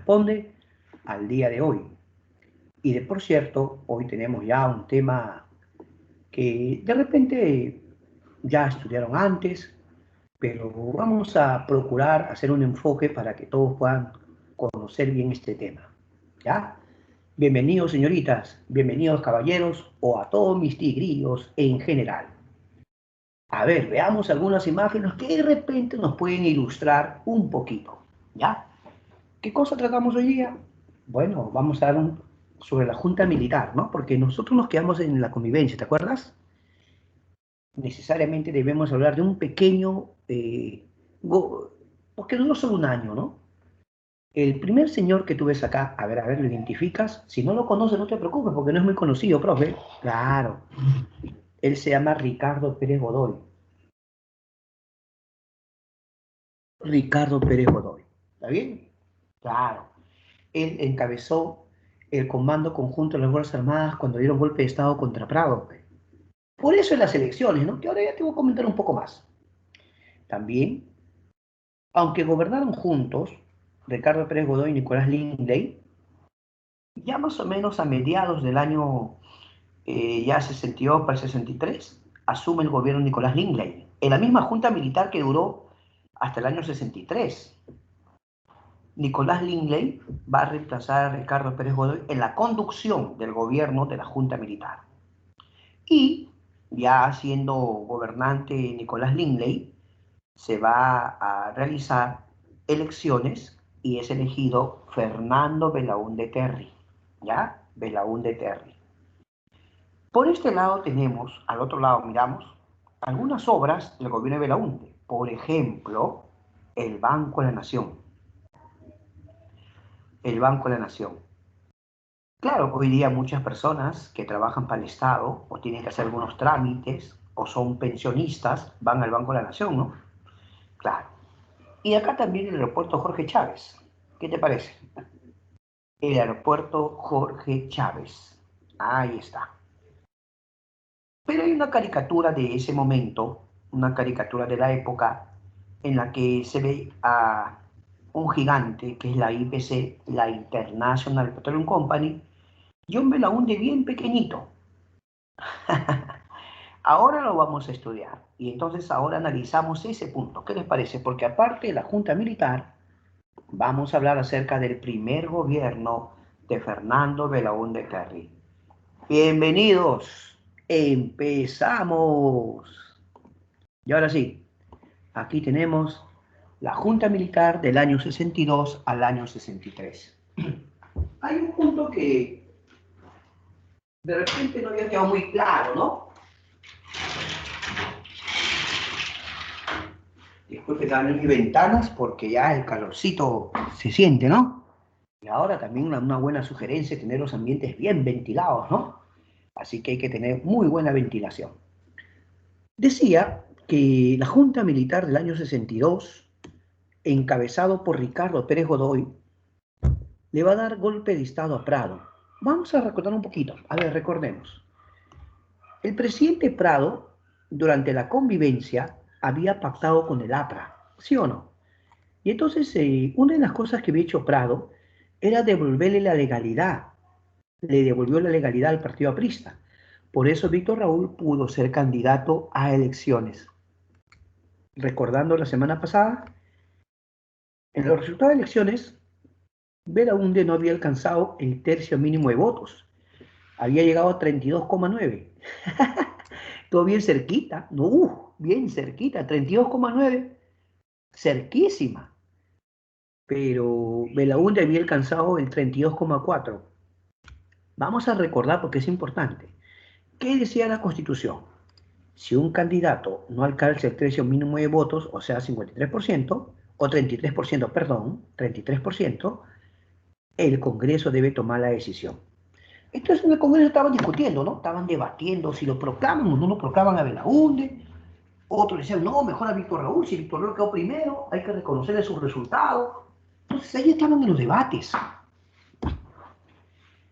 corresponde al día de hoy. Y por cierto, hoy tenemos ya un tema que de repente ya estudiaron antes, pero vamos a procurar hacer un enfoque para que todos puedan conocer bien este tema. ¿Ya? Bienvenidos señoritas, bienvenidos caballeros o a todos mis tigrillos en general. A ver, veamos algunas imágenes que de repente nos pueden ilustrar un poquito. ¿Ya? ¿Qué cosa tratamos hoy día? Bueno, vamos a dar sobre la Junta Militar, ¿no? Porque nosotros nos quedamos en la convivencia, ¿te acuerdas? Necesariamente debemos hablar de un pequeño, porque no solo un año, ¿no? El primer señor que tú ves acá, a ver, ¿lo identificas? Si no lo conoces, no te preocupes, porque no es muy conocido, profe. Claro, él se llama Ricardo Pérez Godoy. Ricardo Pérez Godoy. ¿Está bien? Claro. Él encabezó el Comando Conjunto de las Fuerzas Armadas cuando dieron golpe de Estado contra Prado. Por eso en las elecciones, ¿no? Que ahora ya te voy a comentar un poco más. También, aunque gobernaron juntos, Ricardo Pérez Godoy y Nicolás Lindley, ya más o menos a mediados del año ya 62 para el 63, asume el gobierno Nicolás Lindley, en la misma junta militar que duró hasta el año 63. Nicolás Lindley va a reemplazar a Ricardo Pérez Godoy en la conducción del gobierno de la junta militar. Y ya siendo gobernante Nicolás Lindley, se va a realizar elecciones y es elegido Fernando Belaúnde Terry. ¿Ya? Belaúnde Terry. Por este lado tenemos, al otro lado miramos, algunas obras del gobierno de Belaúnde. Por ejemplo, el Banco de la Nación. El Banco de la Nación. Claro, hoy día muchas personas que trabajan para el Estado o tienen que hacer algunos trámites o son pensionistas van al Banco de la Nación, ¿no? Claro. Y acá también el aeropuerto Jorge Chávez. ¿Qué te parece? El aeropuerto Jorge Chávez. Ahí está. Pero hay una caricatura de ese momento, una caricatura de la época, en la que se ve a un gigante, que es la IPC, la International Petroleum Company, y un Belaúnde bien pequeñito. Ahora lo vamos a estudiar, y entonces ahora analizamos ese punto. ¿Qué les parece? Porque aparte de la Junta Militar, vamos a hablar acerca del primer gobierno de Fernando Belaúnde Terry. Bienvenidos, empezamos. Y ahora sí, aquí tenemos la Junta Militar del año 62 al año 63. Hay un punto que de repente no había quedado muy claro, ¿no? Disculpe que abrir mis ventanas porque ya el calorcito se siente, ¿no? Y ahora también una buena sugerencia es tener los ambientes bien ventilados, ¿no? Así que hay que tener muy buena ventilación. Decía que la Junta Militar del año 62, encabezado por Ricardo Pérez Godoy, le va a dar golpe de Estado a Prado. Vamos a recordar un poquito. A ver, recordemos. El presidente Prado, durante la convivencia, había pactado con el APRA, ¿sí o no? Y entonces, una de las cosas que había hecho Prado era devolverle la legalidad. Le devolvió la legalidad al partido aprista. Por eso Víctor Raúl pudo ser candidato a elecciones. Recordando la semana pasada, en los resultados de elecciones, Belaúnde no había alcanzado el tercio mínimo de votos. Había llegado a 32,9. Todo bien cerquita, no, bien cerquita, 32,9, cerquísima. Pero Belaúnde había alcanzado el 32,4. Vamos a recordar porque es importante. ¿Qué decía la Constitución? Si un candidato no alcanza el tercio mínimo de votos, o sea, 53%, o 33%, perdón, 33%, el Congreso debe tomar la decisión. Entonces en el Congreso estaban discutiendo, ¿no? Estaban debatiendo si lo proclaman o no lo proclaman a Belaúnde. Otros decían, no, mejor a Víctor Raúl, si Víctor Raúl quedó primero, hay que reconocerle sus resultados. Entonces ahí estaban en los debates.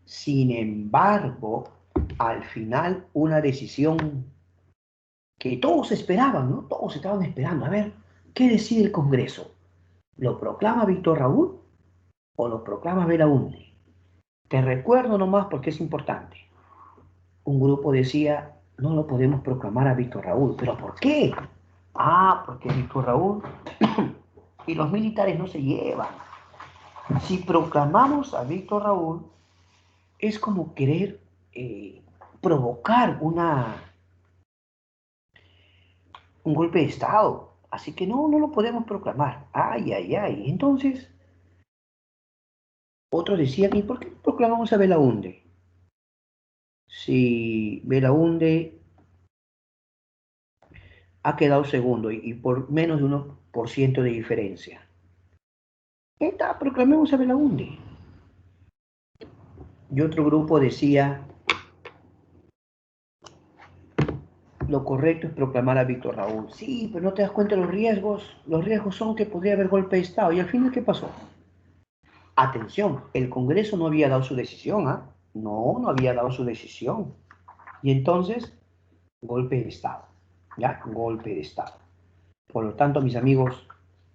Sin embargo, al final una decisión que todos esperaban, ¿no? Todos estaban esperando. A ver, ¿qué decide el Congreso? ¿Lo proclama Víctor Raúl o lo proclama Belaúnde. Te recuerdo nomás porque es importante. Un grupo decía, no lo podemos proclamar a Víctor Raúl. ¿Pero por qué? Ah, porque Víctor Raúl y los militares no se llevan. Si proclamamos a Víctor Raúl, es como querer provocar un golpe de Estado. Así que no, no lo podemos proclamar. Ay, ay, ay. Entonces, otros decían, ¿y por qué proclamamos a Belaúnde? Si Belaúnde ha quedado segundo y por menos de 1% de diferencia. Está, proclamemos a Belaúnde. Y otro grupo decía, lo correcto es proclamar a Víctor Raúl. Sí, pero no te das cuenta de los riesgos. Los riesgos son que podría haber golpe de Estado. ¿Y al final qué pasó? Atención, el Congreso no había dado su decisión, ¿ah? No, no había dado su decisión. Y entonces, golpe de Estado. ¿Ya? Golpe de Estado. Por lo tanto, mis amigos,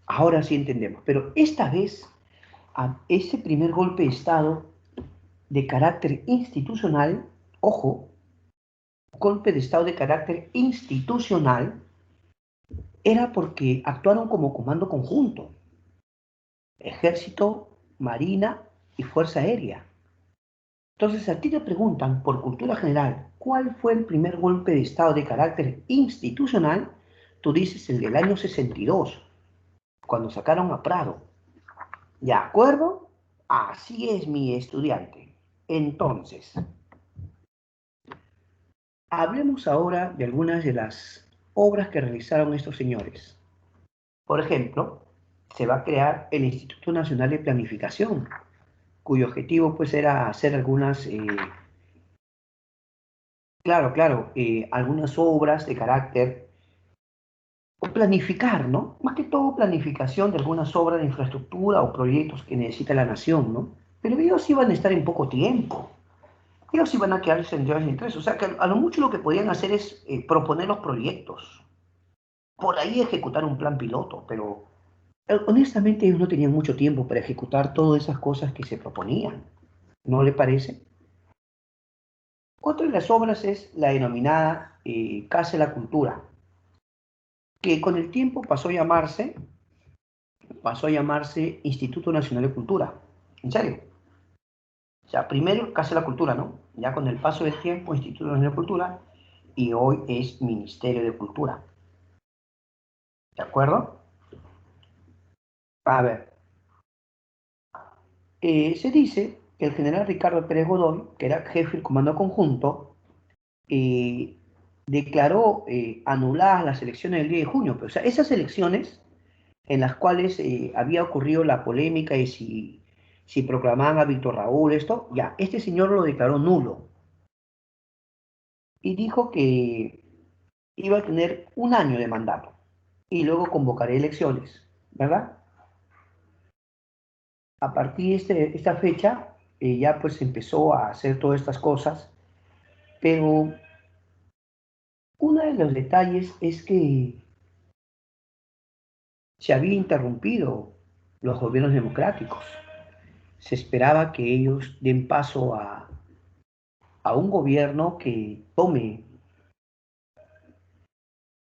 ahora sí entendemos. Pero esta vez, a ese primer golpe de Estado de carácter institucional, ojo, golpe de Estado de carácter institucional, era porque actuaron como comando conjunto, ejército, marina y fuerza aérea. Entonces a ti te preguntan, por cultura general, ¿cuál fue el primer golpe de Estado de carácter institucional? Tú dices el del año 62, cuando sacaron a Prado. ¿De acuerdo? Así es, mi estudiante. Entonces, hablemos ahora de algunas de las obras que realizaron estos señores. Por ejemplo, se va a crear el Instituto Nacional de Planificación, cuyo objetivo pues era hacer algunas, algunas obras de carácter, o planificar, ¿no? Más que todo planificación de algunas obras de infraestructura o proyectos que necesita la nación, ¿no? Pero ellos iban a estar en poco tiempo, ellos iban a quedarse en de interés, o sea que a lo mucho lo que podían hacer es proponer los proyectos, por ahí ejecutar un plan piloto, pero honestamente ellos no tenían mucho tiempo para ejecutar todas esas cosas que se proponían, ¿no le parece? Otra de las obras es la denominada Casa de la Cultura, que con el tiempo pasó a llamarse Instituto Nacional de Cultura. ¿En serio? O sea, primero Casa de la Cultura, ¿no? Ya con el paso del tiempo, Instituto Nacional de Cultura, y hoy es Ministerio de Cultura. ¿De acuerdo? A ver, se dice que el general Ricardo Pérez Godoy, que era jefe del Comando Conjunto, eh, declaró anuladas las elecciones del 10 de junio. Pero, o sea, esas elecciones en las cuales había ocurrido la polémica de si proclamaban a Víctor Raúl, esto, ya, este señor lo declaró nulo y dijo que iba a tener un año de mandato y luego convocaría elecciones, ¿verdad? A partir de esta fecha ya pues empezó a hacer todas estas cosas, pero uno de los detalles es que se había interrumpido los gobiernos democráticos. Se esperaba que ellos den paso a un gobierno que tome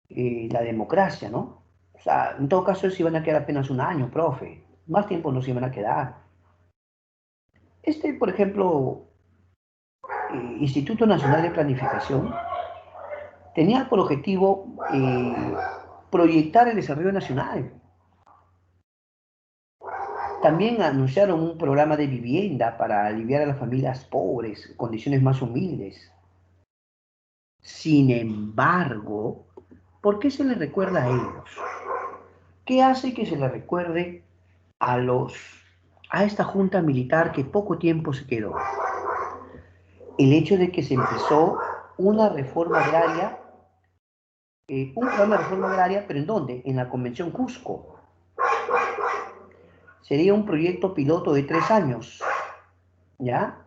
la democracia, ¿no? O sea, en todo caso, se iban a quedar apenas un año, profe. Más tiempo no se iban a quedar. Por ejemplo, Instituto Nacional de Planificación, tenía por objetivo proyectar el desarrollo nacional. También anunciaron un programa de vivienda para aliviar a las familias pobres, condiciones más humildes. Sin embargo, ¿por qué se les recuerda a ellos? ¿Qué hace que se les recuerde a a esta junta militar que poco tiempo se quedó? El hecho de que se empezó una reforma agraria, un programa de reforma agraria, pero ¿en dónde? En la Convención Cusco. Sería un proyecto piloto de 3 años, ¿ya?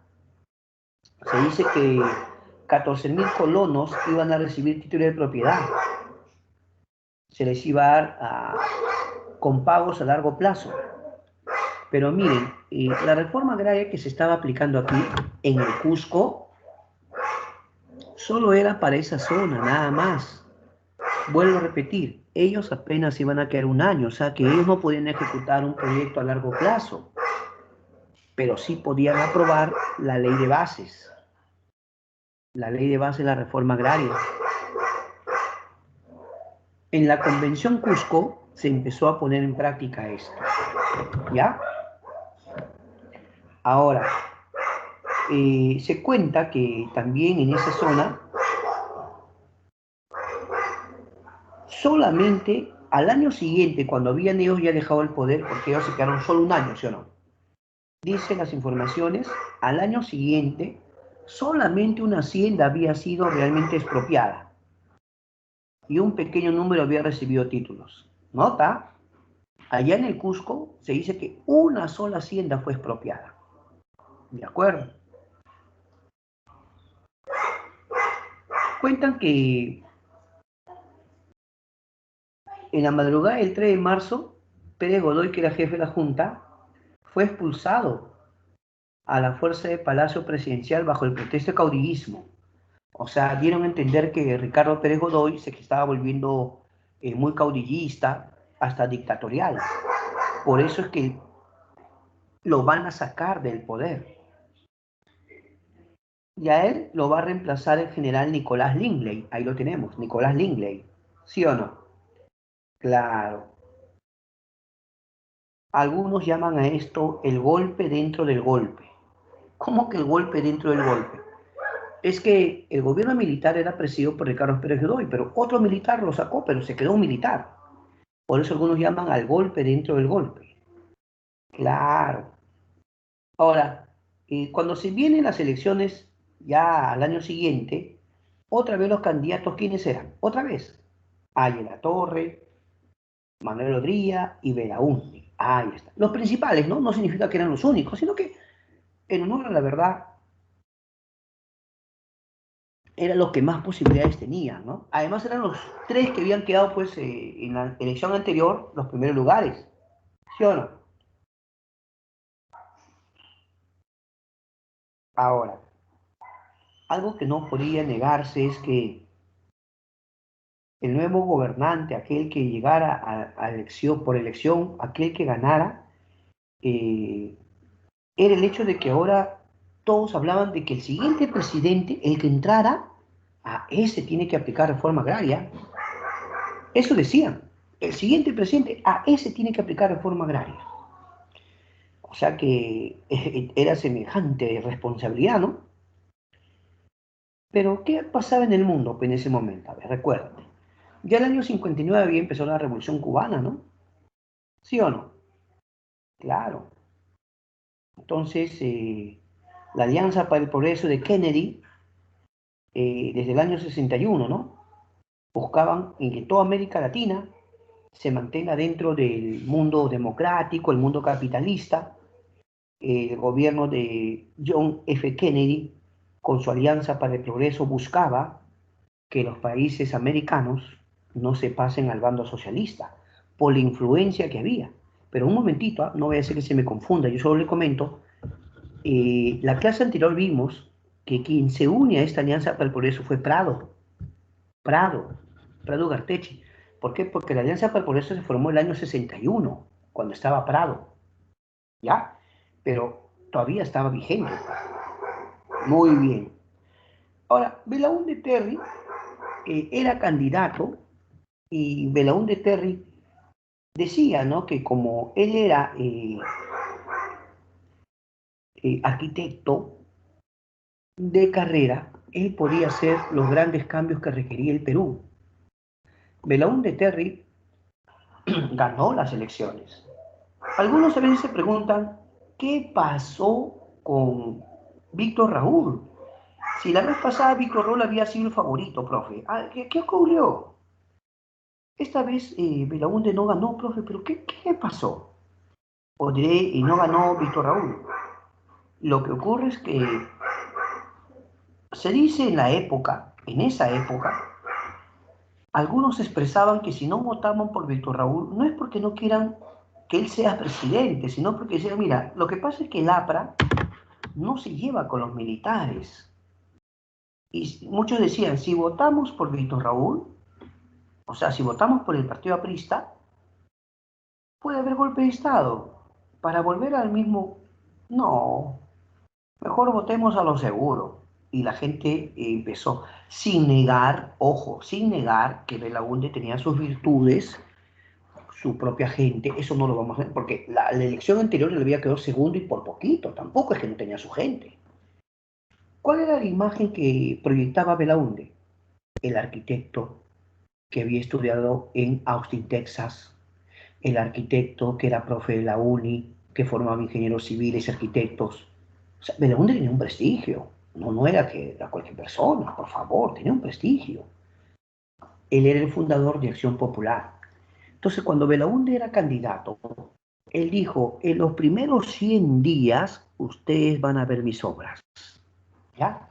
Se dice que 14.000 colonos iban a recibir título de propiedad. Se les iba a dar con pagos a largo plazo. Pero miren, la reforma agraria que se estaba aplicando aquí en el Cusco solo era para esa zona, nada más. Vuelvo a repetir, ellos apenas iban a quedar un año, o sea que ellos no podían ejecutar un proyecto a largo plazo, pero sí podían aprobar la ley de bases, de la reforma agraria. En la Convención Cusco se empezó a poner en práctica esto, ¿ya? Ahora, se cuenta que también en esa zona, solamente al año siguiente, cuando habían ellos ya dejado el poder, porque ellos se quedaron solo un año, ¿sí o no? Dicen las informaciones, al año siguiente, solamente una hacienda había sido realmente expropiada y un pequeño número había recibido títulos. Nota, allá en el Cusco se dice que una sola hacienda fue expropiada. ¿De acuerdo? Cuentan que en la madrugada del 3 de marzo, Pérez Godoy, que era jefe de la Junta, fue expulsado a la fuerza de Palacio Presidencial bajo el pretexto de caudillismo. O sea, dieron a entender que Ricardo Pérez Godoy se estaba volviendo muy caudillista, hasta dictatorial. Por eso es que lo van a sacar del poder. Y a él lo va a reemplazar el general Nicolás Lingley. Ahí lo tenemos, Nicolás Lingley. ¿Sí o no? Claro. Algunos llaman a esto el golpe dentro del golpe. ¿Cómo que el golpe dentro del golpe? Es que el gobierno militar era presidido por Ricardo Pérez Godoy, pero otro militar lo sacó, pero se quedó un militar. Por eso algunos llaman al golpe dentro del golpe. Claro. Ahora, cuando se vienen las elecciones ya al año siguiente, otra vez los candidatos, ¿quiénes eran? Otra vez. Ángela Torre, Manuel Odría y Belaúnde. Ahí está. Los principales, ¿no? No significa que eran los únicos, sino que, en honor a la verdad, eran los que más posibilidades tenían, ¿no? Además eran los tres que habían quedado, pues, en la elección anterior, los primeros lugares. ¿Sí o no? Ahora, algo que no podía negarse es que el nuevo gobernante, aquel que llegara a elección, por elección, aquel que ganara, eh, era el hecho de que ahora todos hablaban de que el siguiente presidente, el que entrara, a ese tiene que aplicar reforma agraria. Eso decían. El siguiente presidente, a ese tiene que aplicar reforma agraria. O sea que era semejante responsabilidad, ¿no? Pero, ¿qué pasaba en el mundo en ese momento? A ver, recuérdate. Ya en el año 59 había empezado la Revolución Cubana, ¿no? ¿Sí o no? Claro. Entonces, la Alianza para el Progreso de Kennedy, desde el año 61, ¿no? Buscaban en que toda América Latina se mantenga dentro del mundo democrático, el mundo capitalista. El gobierno de John F. Kennedy, con su Alianza para el Progreso, buscaba que los países americanos no se pasen al bando socialista, por la influencia que había. Pero un momentito, no voy a hacer que se me confunda, yo solo le comento, la clase anterior vimos que quien se une a esta alianza para el progreso fue Prado, Prado Gartechi. ¿Por qué? Porque la alianza para el progreso se formó el año 61, cuando estaba Prado, ¿ya? Pero todavía estaba vigente. Muy bien. Ahora, Belaúnde Terry era candidato y Belaúnde Terry decía, ¿no? Que como él era arquitecto de carrera, él podía hacer los grandes cambios que requería el Perú. Belaúnde Terry ganó las elecciones. Algunos a veces se preguntan, ¿qué pasó con Víctor Raúl? Si la vez pasada Víctor Raúl había sido el favorito, profe. ¿Qué ocurrió? Esta vez Belaúnde no ganó, profe, pero ¿qué pasó? O diré, y no ganó Víctor Raúl. Lo que ocurre es que se dice en esa época, algunos expresaban que si no votaban por Víctor Raúl, no es porque no quieran que él sea presidente, sino porque decía, mira, lo que pasa es que el APRA no se lleva con los militares. Y muchos decían, si votamos por Víctor Raúl, o sea, si votamos por el partido aprista, puede haber golpe de Estado. Para volver al mismo, no, mejor votemos a lo seguro. Y la gente empezó, sin negar, ojo, sin negar que Belaúnde tenía sus virtudes, su propia gente, eso no lo vamos a hacer, porque la elección anterior le había quedado segundo y por poquito, tampoco es que no tenía su gente. ¿Cuál era la imagen que proyectaba Belaúnde? El arquitecto que había estudiado en Austin, Texas, el arquitecto que era profe de la uni, que formaba ingenieros civiles, arquitectos. O sea, Belaúnde tenía un prestigio, no era que era cualquier persona, por favor, tenía un prestigio. Él era el fundador de Acción Popular. Entonces, cuando Belaúnde era candidato, él dijo, en los primeros 100 días ustedes van a ver mis obras. ¿Ya?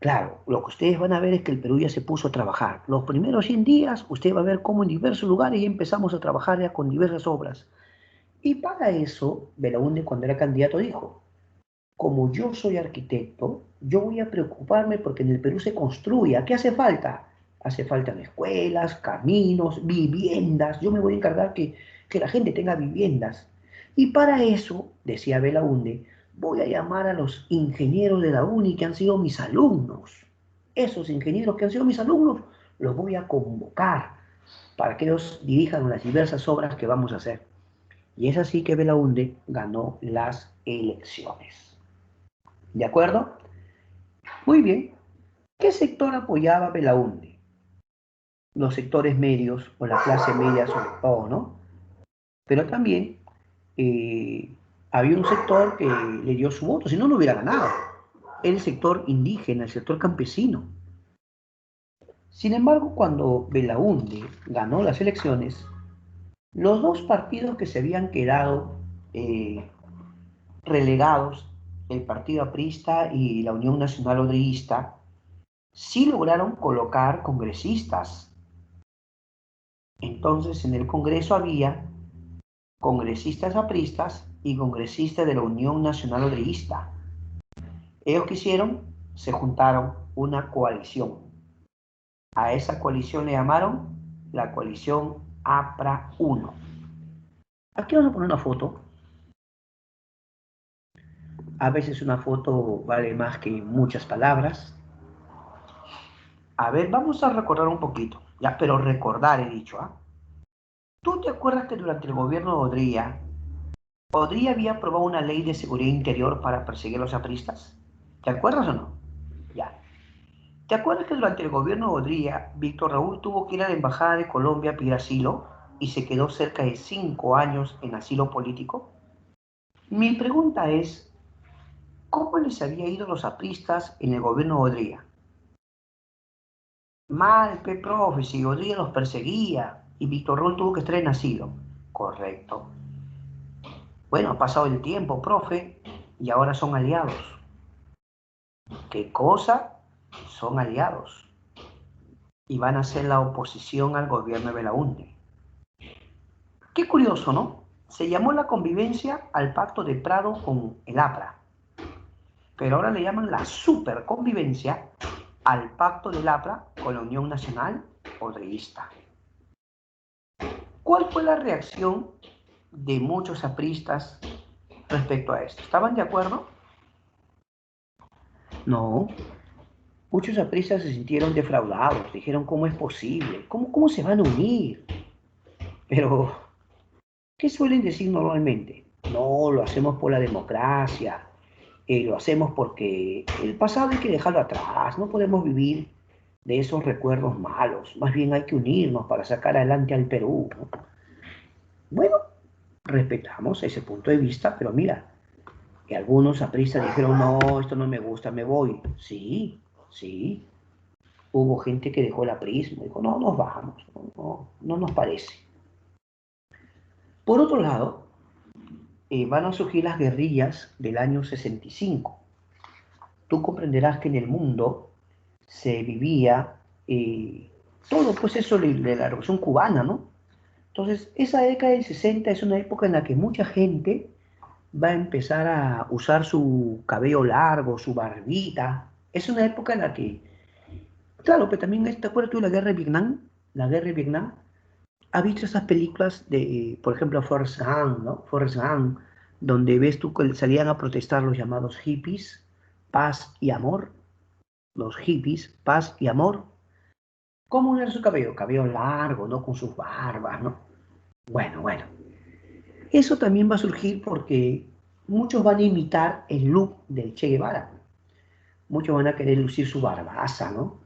Claro, lo que ustedes van a ver es que el Perú ya se puso a trabajar. Los primeros 100 días, usted va a ver cómo en diversos lugares ya empezamos a trabajar ya con diversas obras. Y para eso, Belaúnde, cuando era candidato, dijo, como yo soy arquitecto, yo voy a preocuparme porque en el Perú se construya. ¿Qué hace falta? Hace falta escuelas, caminos, viviendas. Yo me voy a encargar que la gente tenga viviendas. Y para eso, decía Belaúnde, voy a llamar a los ingenieros de la UNI que han sido mis alumnos. Esos ingenieros que han sido mis alumnos, los voy a convocar para que ellos dirijan las diversas obras que vamos a hacer. Y es así que Belaúnde ganó las elecciones. ¿De acuerdo? Muy bien. ¿Qué sector apoyaba Belaúnde? Los sectores medios o la clase media sobre todo, ¿no? Pero también eh, había un sector que le dio su voto, si no, no hubiera ganado. El sector indígena, el sector campesino. Sin embargo, cuando Belaúnde ganó las elecciones, los dos partidos que se habían quedado eh, relegados, el Partido Aprista y la Unión Nacional Odriguista, sí lograron colocar congresistas. Entonces, en el Congreso había congresistas apristas y congresistas de la Unión Nacional Odriguista. Ellos que hicieron, se juntaron una coalición. A esa coalición le llamaron la coalición APRA 1. Aquí vamos a poner una foto. A veces una foto vale más que muchas palabras. A ver, vamos a recordar un poquito, ya, pero recordar he dicho, ¿ah? ¿Tú te acuerdas que durante el gobierno de Odría había aprobado una ley de seguridad interior para perseguir a los apristas? ¿Te acuerdas o no? Ya. ¿Te acuerdas que durante el gobierno de Odría, Víctor Raúl tuvo que ir a la embajada de Colombia a pedir asilo y se quedó cerca de 5 años en asilo político? Mi pregunta es, ¿cómo les había ido a los apristas en el gobierno de Odría? Mal, profe, si Odría los perseguía y Víctor Raúl tuvo que estar en asilo. Correcto. Bueno, ha pasado el tiempo, profe, y ahora son aliados. ¿Qué cosa? Son aliados. Y van a ser la oposición al gobierno de Belaúnde. Qué curioso, ¿no? Se llamó la convivencia al pacto de Prado con el APRA, pero ahora le llaman la superconvivencia al pacto del APRA con la Unión Nacional Odriguista. ¿Cuál fue la reacción de muchos apristas respecto a esto? ¿Estaban de acuerdo? No. Muchos apristas se sintieron defraudados, dijeron, ¿cómo es posible? ¿Cómo se van a unir? Pero, ¿qué suelen decir normalmente? No, lo hacemos por la democracia, lo hacemos porque el pasado hay que dejarlo atrás, no podemos vivir de esos recuerdos malos, más bien hay que unirnos para sacar adelante al Perú, ¿no? Bueno, respetamos ese punto de vista, pero mira, que algunos apristas dijeron, no, esto no me gusta, me voy. Sí, sí, hubo gente que dejó el aprismo, dijo, no, nos vamos, no nos parece. Por otro lado, van a surgir las guerrillas del año 65. Tú comprenderás que en el mundo se vivía todo, pues eso de la revolución cubana, ¿no? Entonces, esa década del 60 es una época en la que mucha gente va a empezar a usar su cabello largo, su barbita. Es una época en la que, claro, pero también, ¿te acuerdas tú de la guerra de Vietnam? La guerra de Vietnam. ¿Has visto esas películas de, por ejemplo, Forrest Gump, ¿no? Forrest Gump, donde ves tú que salían a protestar los llamados hippies, paz y amor, los hippies, paz y amor. ¿Cómo era su cabello? Cabello largo, ¿no? Con sus barbas, ¿no? Bueno. Eso también va a surgir porque muchos van a imitar el look del Che Guevara. Muchos van a querer lucir su barbaza, ¿no?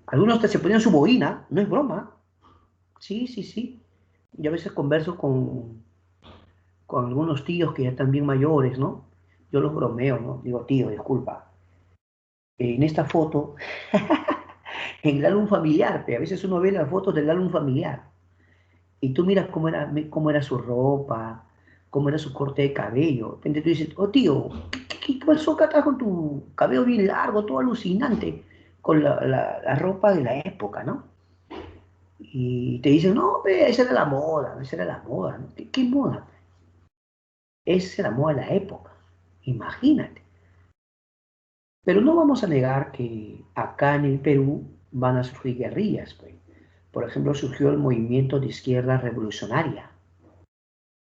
Algunos hasta se ponían su boina, no es broma. Sí, sí, sí. Yo a veces converso con algunos tíos que ya están bien mayores, ¿no? Yo los bromeo, ¿no? Digo, tío, disculpa. En esta foto, en el álbum familiar, a veces uno ve las fotos del álbum familiar y tú miras cómo era su ropa, cómo era su corte de cabello. De repente tú dices, oh tío, ¿qué pasó acá atrás con tu cabello bien largo, todo alucinante, con la ropa de la época, ¿no? Y te dicen, no, esa era la moda, esa era la moda, ¿no? ¿Qué moda? Esa era la moda de la época, imagínate. Pero no vamos a negar que acá en el Perú van a surgir guerrillas, pues. Por ejemplo, surgió el movimiento de izquierda revolucionaria,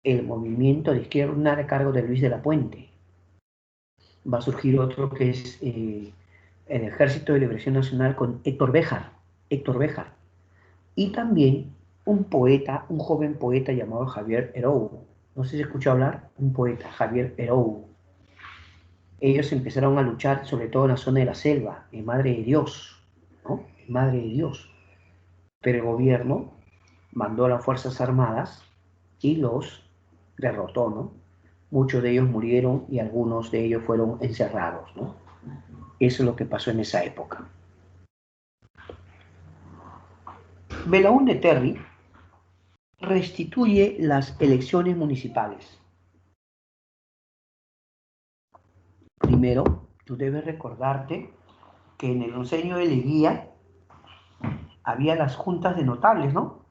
el movimiento de izquierda a cargo de Luis de la Puente. Va a surgir otro que es el Ejército de Liberación Nacional con Héctor Béjar. Y también un poeta, un joven poeta llamado Javier Herou. No sé si escuchó hablar, un poeta, Javier Herou. Ellos empezaron a luchar sobre todo en la zona de la selva, en Madre de Dios, ¿no? En Madre de Dios. Pero el gobierno mandó a las Fuerzas Armadas y los derrotó, ¿no? Muchos de ellos murieron y algunos de ellos fueron encerrados, ¿no? Eso es lo que pasó en esa época. Belaúnde Terry restituye las elecciones municipales. Primero, tú debes recordarte que en el oncenio de Leguía había las juntas de notables, ¿no?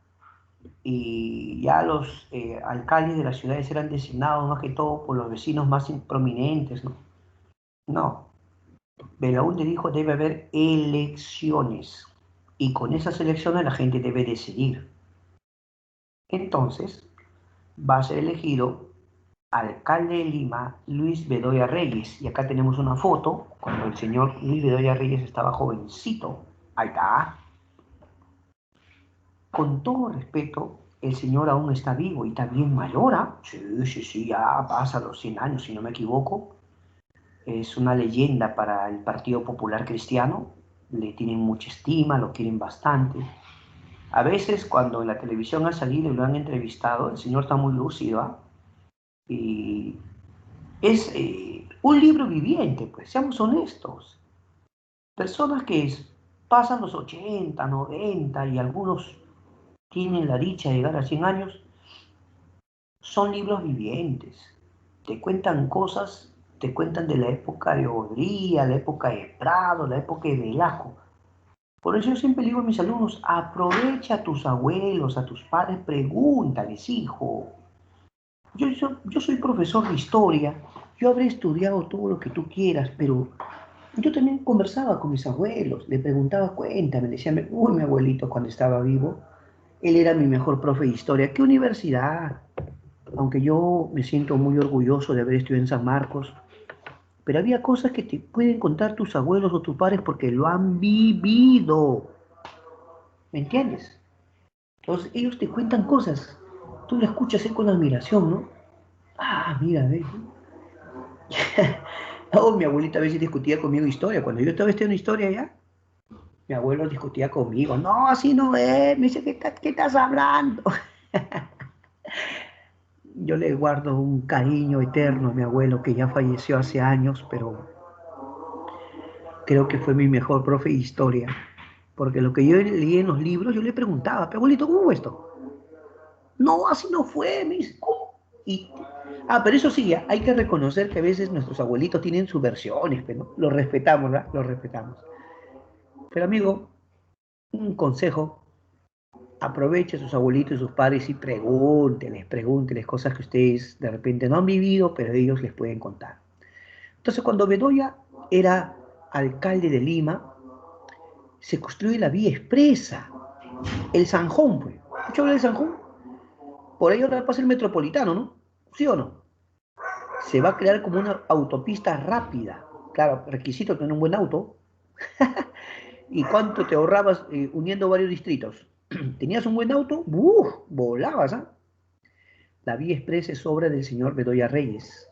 Y ya los alcaldes de las ciudades eran designados más que todo por los vecinos más prominentes, ¿no? No, Belaúnde dijo debe haber elecciones y con esas elecciones la gente debe decidir. Entonces va a ser elegido alcalde de Lima Luis Bedoya Reyes y acá tenemos una foto cuando el señor Luis Bedoya Reyes estaba jovencito. Ahí está. Con todo respeto, el señor aún está vivo y está bien mayor, ¿ah? Sí, sí, sí, ya pasa los 100 años, si no me equivoco. Es una leyenda para el Partido Popular Cristiano. Le tienen mucha estima, lo quieren bastante. A veces, cuando en la televisión ha salido y lo han entrevistado, el señor está muy lúcido, ¿ah? Y es un libro viviente, pues, seamos honestos. Personas que pasan los 80, 90 y algunos tienen la dicha de llegar a 100 años, son libros vivientes. Te cuentan cosas, te cuentan de la época de Odría, la época de Prado, la época de Velasco. Por eso yo siempre digo a mis alumnos, aprovecha a tus abuelos, a tus padres, pregúntales, hijo. Yo soy profesor de historia, yo habré estudiado todo lo que tú quieras, pero yo también conversaba con mis abuelos, le preguntaba, cuéntame, decía, uy, mi abuelito cuando estaba vivo, él era mi mejor profe de historia. ¿Qué universidad? Aunque yo me siento muy orgulloso de haber estudiado en San Marcos, pero había cosas que te pueden contar tus abuelos o tus padres porque lo han vivido, ¿me entiendes? Entonces ellos te cuentan cosas, tú lo escuchas con admiración, ¿no? Ah, mira, ¿ves? Oh, mi abuelita a veces discutía conmigo historia, cuando yo estaba estudiando historia ya, mi abuelo discutía conmigo, no, así no es, me dice, ¿qué estás hablando? Yo le guardo un cariño eterno a mi abuelo que ya falleció hace años, pero creo que fue mi mejor profe de historia. Porque lo que yo leí en los libros, yo le preguntaba, pero abuelito, ¿cómo fue esto? No, así no fue, me dice, ¿cómo? Pero eso sí, hay que reconocer que a veces nuestros abuelitos tienen sus versiones, pero ¿no? Los respetamos, ¿verdad? Los respetamos. Pero amigo, un consejo, aproveche a sus abuelitos y sus padres y pregúntenles cosas que ustedes de repente no han vivido, pero ellos les pueden contar. Entonces, cuando Bedoya era alcalde de Lima, se construye la vía expresa, el Zanjón, pues. ¿Escuchó hablar del Zanjón? Por ahí ahora pasa el metropolitano, ¿no? ¿Sí o no? Se va a crear como una autopista rápida. Claro, requisito tener un buen auto. ¿Y cuánto te ahorrabas uniendo varios distritos? ¿Tenías un buen auto? ¡Uf! Volabas, ¿ah? La vía expresa es obra del señor Bedoya Reyes,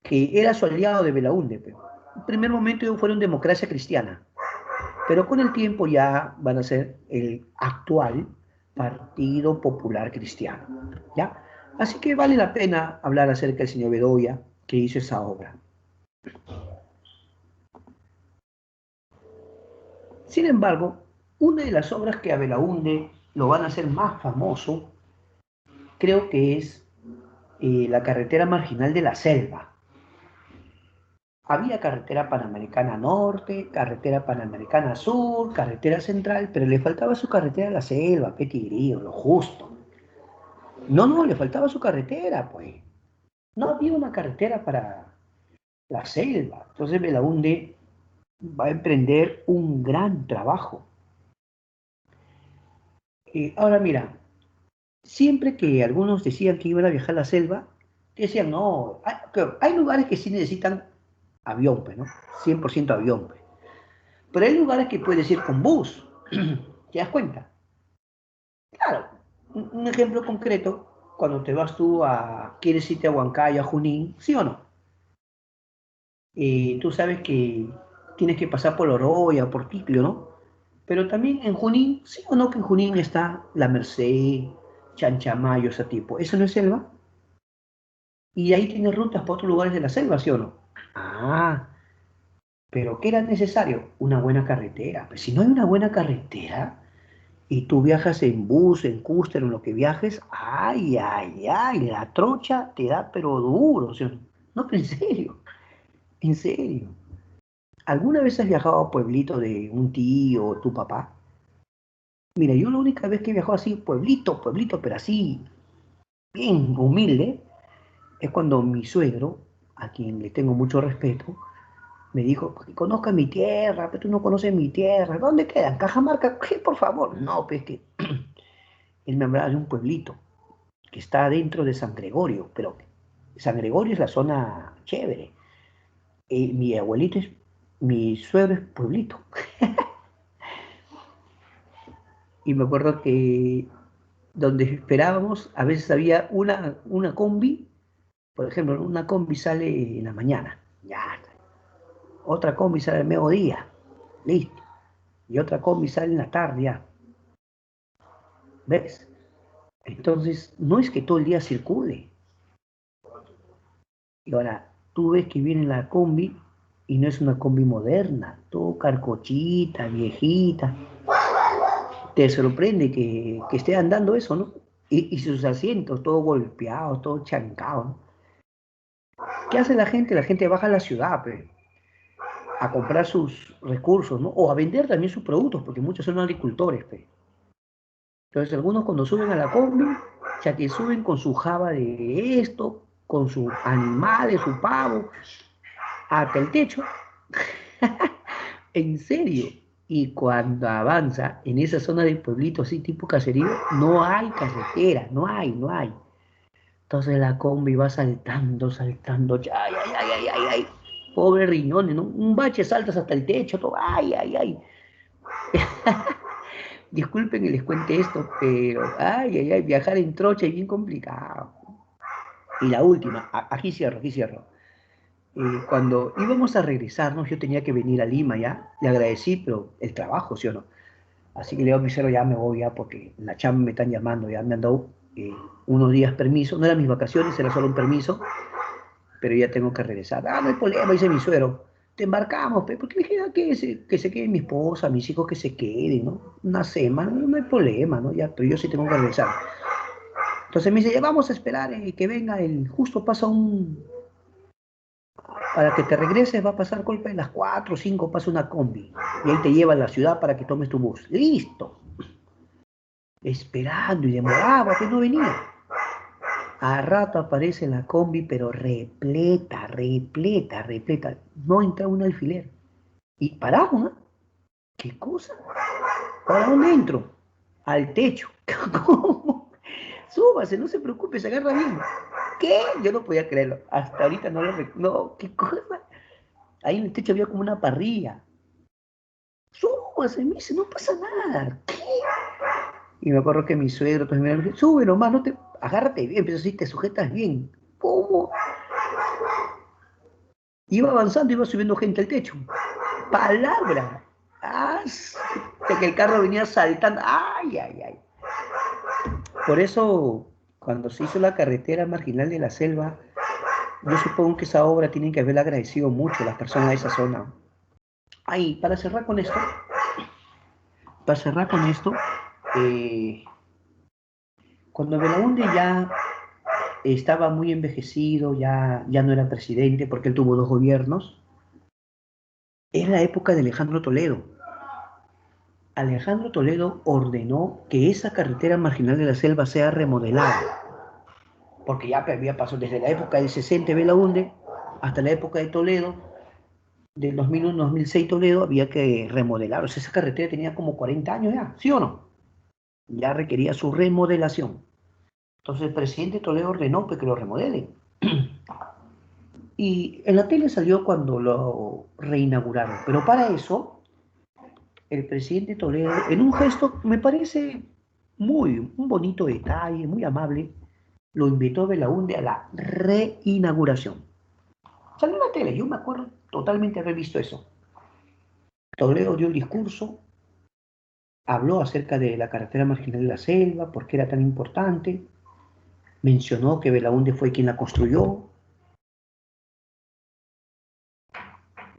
que era su aliado de Belaúnde. Pero. En el primer momento fueron democracia cristiana, pero con el tiempo ya van a ser el actual Partido Popular Cristiano. ¿Ya? Así que vale la pena hablar acerca del señor Bedoya que hizo esa obra. Sin embargo, una de las obras que a Belaúnde lo van a hacer más famoso, creo que es la carretera marginal de la selva. Había carretera panamericana norte, carretera panamericana sur, carretera central, pero le faltaba su carretera a la selva, Petigrío, lo justo. No, no, le faltaba su carretera, pues. No había una carretera para la selva. Entonces Belaúnde va a emprender un gran trabajo. Ahora mira, siempre que algunos decían que iban a viajar a la selva, decían, no, hay lugares que sí necesitan avión, pues, ¿no? 100% avión, pues. Pero hay lugares que puedes ir con bus, ¿te das cuenta? Claro, un ejemplo concreto, cuando te vas tú quieres irte a Huancayo, a Junín, ¿sí o no? Tú sabes que tienes que pasar por Oroya, por Ticlio, ¿no? Pero también en Junín, ¿sí o no que en Junín está La Merced, Chanchamayo, ese tipo? ¿Eso no es selva? Y ahí tienes rutas para otros lugares de la selva, ¿sí o no? Ah, pero ¿qué era necesario? Una buena carretera. Pues si no hay una buena carretera y tú viajas en bus, en cúster, en lo que viajes, ay, ay, ay, la trocha te da pero duro, ¿sí o no? No, pero en serio, en serio. ¿Alguna vez has viajado a pueblito de un tío o tu papá? Mira, yo la única vez que he viajado así, pueblito, pueblito, pero así, bien humilde, es cuando mi suegro, a quien le tengo mucho respeto, me dijo, que conozca mi tierra, pero tú no conoces mi tierra. ¿Dónde queda? ¿En Cajamarca? ¿Qué, por favor? No, pues que él me hablaba de un pueblito que está dentro de San Gregorio, pero San Gregorio es la zona chévere. Mi abuelito es, mi suegro es pueblito. Y me acuerdo que donde esperábamos, a veces había una combi, por ejemplo, una combi sale en la mañana, ya, otra combi sale al mediodía, listo, y otra combi sale en la tarde, ya, ¿ves? Entonces, no es que todo el día circule. Y ahora, tú ves que viene la combi y no es una combi moderna, todo carcochita, viejita. Te sorprende que esté andando eso, ¿no? Y sus asientos, todos golpeados, todos chancados, ¿no? ¿Qué hace la gente? La gente baja a la ciudad, pues, a comprar sus recursos, ¿no? O a vender también sus productos, porque muchos son agricultores, pues. Entonces, algunos cuando suben a la combi, ya que suben con su java de esto, con sus animales, su pavo, hasta el techo, en serio. Y cuando avanza en esa zona del pueblito así tipo caserío, no hay carretera, no hay. Entonces la combi va saltando, saltando, ay, ay, ay, ay, ay, ay. Pobre riñones, ¿no? Un bache saltas hasta el techo, todo, ay, ay, ay. Disculpen que les cuente esto, pero, ay, ay, ay, viajar en trocha es bien complicado. Y la última, aquí cierro, aquí cierro. Cuando íbamos a regresarnos, yo tenía que venir a Lima ya, le agradecí, pero el trabajo, ¿sí o no? Así que le digo a mi cero, ya me voy ya, porque en la chamba me están llamando, ya me han dado unos días permiso, no eran mis vacaciones, era solo un permiso, pero ya tengo que regresar. Ah, no hay problema, dice mi suero. Te embarcamos, pe, porque le dije, que se quede mi esposa, mis hijos que se queden, ¿no? Una semana, no hay problema, ¿no? Ya, pero yo sí tengo que regresar. Entonces me dice, ya vamos a esperar que venga justo pasa para que te regreses va a pasar golpe de las 4 o 5, pasa una combi. Y él te lleva a la ciudad para que tomes tu bus. Listo. esperando y demoraba, que no venía. A rato aparece la combi, pero repleta, repleta, repleta. No entra un alfiler. Y paramos, ¿no? ¿Qué cosa? ¿Para dónde entro? Al techo. ¿Cómo? Súbase, no se preocupe, se agarra bien. ¿Qué? Yo no podía creerlo. Hasta ahorita no lo No, ¿qué cosa? Ahí en el techo había como una parrilla. Súbase, me dice, no pasa nada. ¿Qué? Y me acuerdo que mi suegro también me dijo, sube nomás, no te... Agárrate bien, pero si te sujetas bien. ¿Cómo? Iba avanzando, iba subiendo gente al techo. Palabra. Ah, de que el carro venía saltando. Ay, ay, ay. Por eso, cuando se hizo la carretera marginal de la selva, yo supongo que esa obra tienen que haberle agradecido mucho a las personas de esa zona. Ay, para cerrar con esto, eh, cuando Belaúnde ya estaba muy envejecido, ya no era presidente porque él tuvo dos gobiernos, era la época de Alejandro Toledo. Alejandro Toledo ordenó que esa carretera marginal de la selva sea remodelada, porque ya había pasado desde la época del 60 de Belaúnde hasta la época de Toledo, del 2001-2006 Toledo, había que remodelar. O sea, esa carretera tenía como 40 años ya, ¿sí o no? Ya requería su remodelación. Entonces el presidente Toledo ordenó pues, que lo remodelen. Y en la tele salió cuando lo reinauguraron. Pero para eso, el presidente Toledo, en un gesto, me parece un bonito detalle, muy amable, lo invitó a Belaúnde a la reinauguración. Salió en la tele, yo me acuerdo totalmente haber visto eso. Toledo dio el discurso, habló acerca de la carretera marginal de la selva, por qué era tan importante, mencionó que Belaúnde fue quien la construyó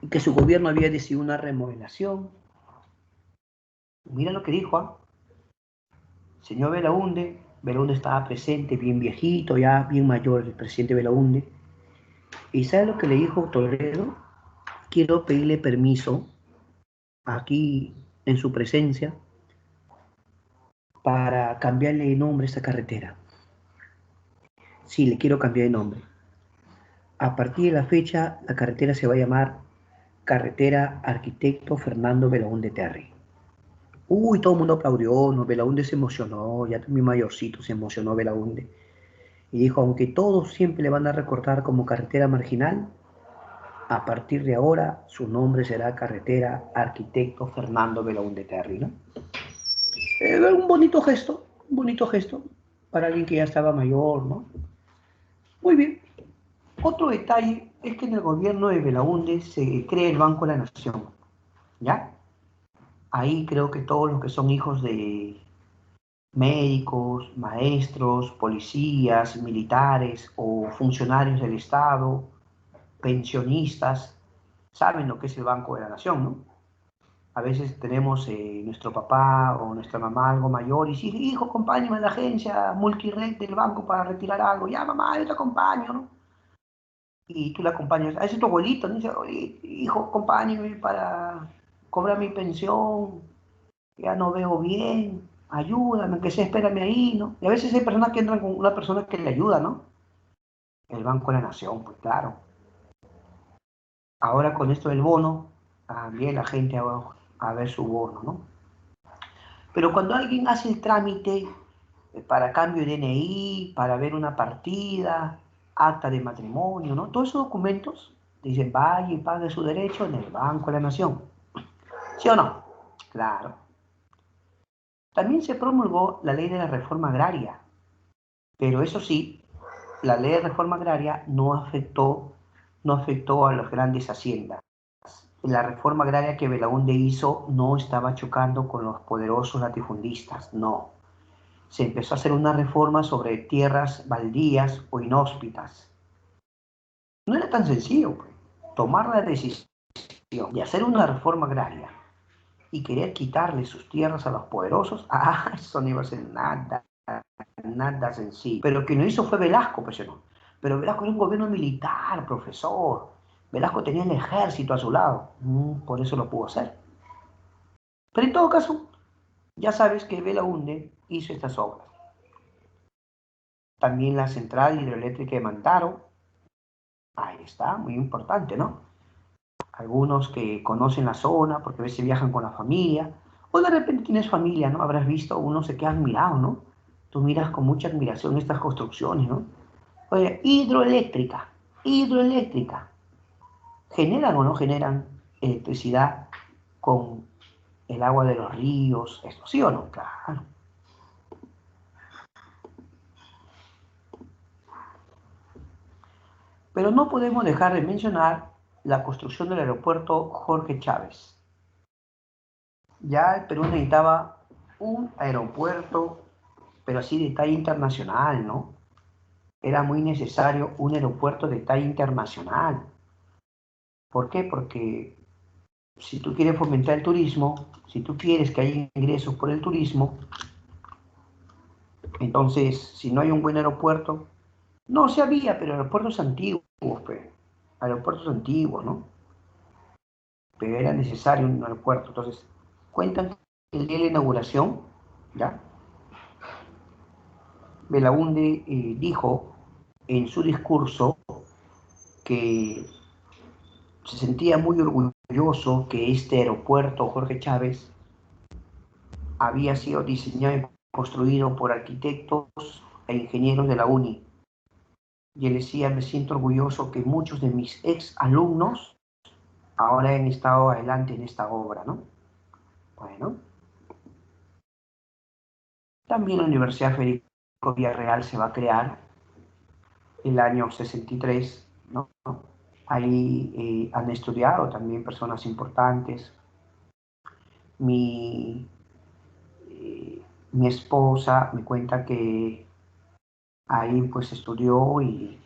y que su gobierno había decidido una remodelación. Mira lo que dijo, ¿ah? Señor Belaúnde, Belaúnde estaba presente, bien viejito, ya bien mayor el presidente Belaúnde. ¿Y sabe lo que le dijo Toledo? Quiero pedirle permiso aquí en su presencia para cambiarle de nombre a esta carretera. Sí, le quiero cambiar de nombre. A partir de la fecha, la carretera se va a llamar Carretera Arquitecto Fernando Belaúnde Terry. Uy, todo el mundo aplaudió, ¿no? Belaúnde se emocionó, ya mi mayorcito se emocionó Belaúnde. Y dijo, aunque todos siempre le van a recordar como carretera marginal, a partir de ahora su nombre será Carretera Arquitecto Fernando Belaúnde Terry, ¿no? Un bonito gesto para alguien que ya estaba mayor, ¿no? Muy bien. Otro detalle es que en el gobierno de Belaúnde se crea el Banco de la Nación, ¿ya? Ahí creo que todos los que son hijos de médicos, maestros, policías, militares o funcionarios del Estado, pensionistas, saben lo que es el Banco de la Nación, ¿no? A veces tenemos nuestro papá o nuestra mamá algo mayor y dice, hijo, acompáñame a la agencia multired del banco para retirar algo. Ya, mamá, yo te acompaño, ¿no? Y tú la acompañas. A veces tu abuelito, ¿no? Dice, oye, hijo, acompáñame para cobrar mi pensión, ya no veo bien, ayúdame, aunque sea, espérame ahí, ¿no? Y a veces hay personas que entran con una persona que le ayuda, ¿no? El Banco de la Nación, pues claro. Ahora con esto del bono, también la gente va a ver su bono, ¿no? Pero cuando alguien hace el trámite para cambio de DNI, para ver una partida, acta de matrimonio, ¿no? Todos esos documentos dicen vaya y pague su derecho en el Banco de la Nación. ¿Sí o no? Claro. También se promulgó la ley de la reforma agraria, pero eso sí, la ley de reforma agraria no afectó a las grandes haciendas. La reforma agraria que Belaúnde hizo no estaba chocando con los poderosos latifundistas, no. Se empezó a hacer una reforma sobre tierras baldías o inhóspitas. No era tan sencillo, pues, tomar la decisión de hacer una reforma agraria y querer quitarle sus tierras a los poderosos. Eso no iba a ser nada, nada sencillo. Pero quien lo hizo fue Velasco, pues no. Pero Velasco era un gobierno militar, profesor. Velasco tenía el ejército a su lado. Por eso lo pudo hacer. Pero en todo caso, Ya sabes que Belaúnde hizo estas obras. También la central hidroeléctrica de Mantaro. Ahí está, muy importante, ¿no? Algunos que conocen la zona porque a veces viajan con la familia, o de repente tienes familia, ¿no? Habrás visto, uno se queda admirado, ¿no? Tú miras con mucha admiración estas construcciones, ¿no? Oye, hidroeléctrica, hidroeléctrica. ¿Generan o no generan electricidad con el agua de los ríos? ¿Esto sí o no? Claro. Pero no podemos dejar de mencionar la construcción del aeropuerto Jorge Chávez. Ya el Perú necesitaba un aeropuerto, pero así de talla internacional, ¿no? Era muy necesario un aeropuerto de talla internacional. ¿Por qué? Porque si tú quieres fomentar el turismo, si tú quieres que haya ingresos por el turismo, entonces si no hay un buen aeropuerto, no se había, pero aeropuertos antiguos, pues, aeropuertos antiguos, ¿no? Pero era necesario un aeropuerto. Entonces, cuentan que el día de la inauguración, ¿ya? Belaúnde dijo en su discurso que se sentía muy orgulloso que este aeropuerto Jorge Chávez había sido diseñado y construido por arquitectos e ingenieros de la UNI. Y él decía, me siento orgulloso que muchos de mis ex alumnos ahora han estado adelante en esta obra, ¿no? Bueno, también la Universidad Federico Villarreal se va a crear el año 63, ¿no? Ahí han estudiado también personas importantes. Mi, eh, mi esposa me cuenta que ahí pues estudió y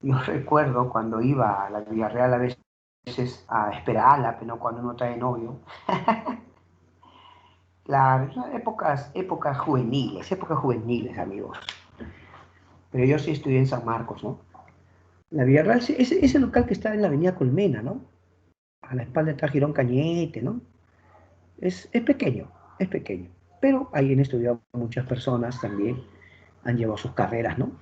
yo recuerdo cuando iba a la Villarreal a veces a esperarla, pero no cuando uno trae novio. Claro, son épocas juveniles, amigos. Pero yo sí estudié en San Marcos, ¿no? La Villarreal, sí, ese local que está en la avenida Colmena, ¿no? A la espalda está Girón Cañete, ¿no? Es pequeño, es pequeño. Pero ahí han estudiado muchas personas también, han llevado sus carreras, ¿no?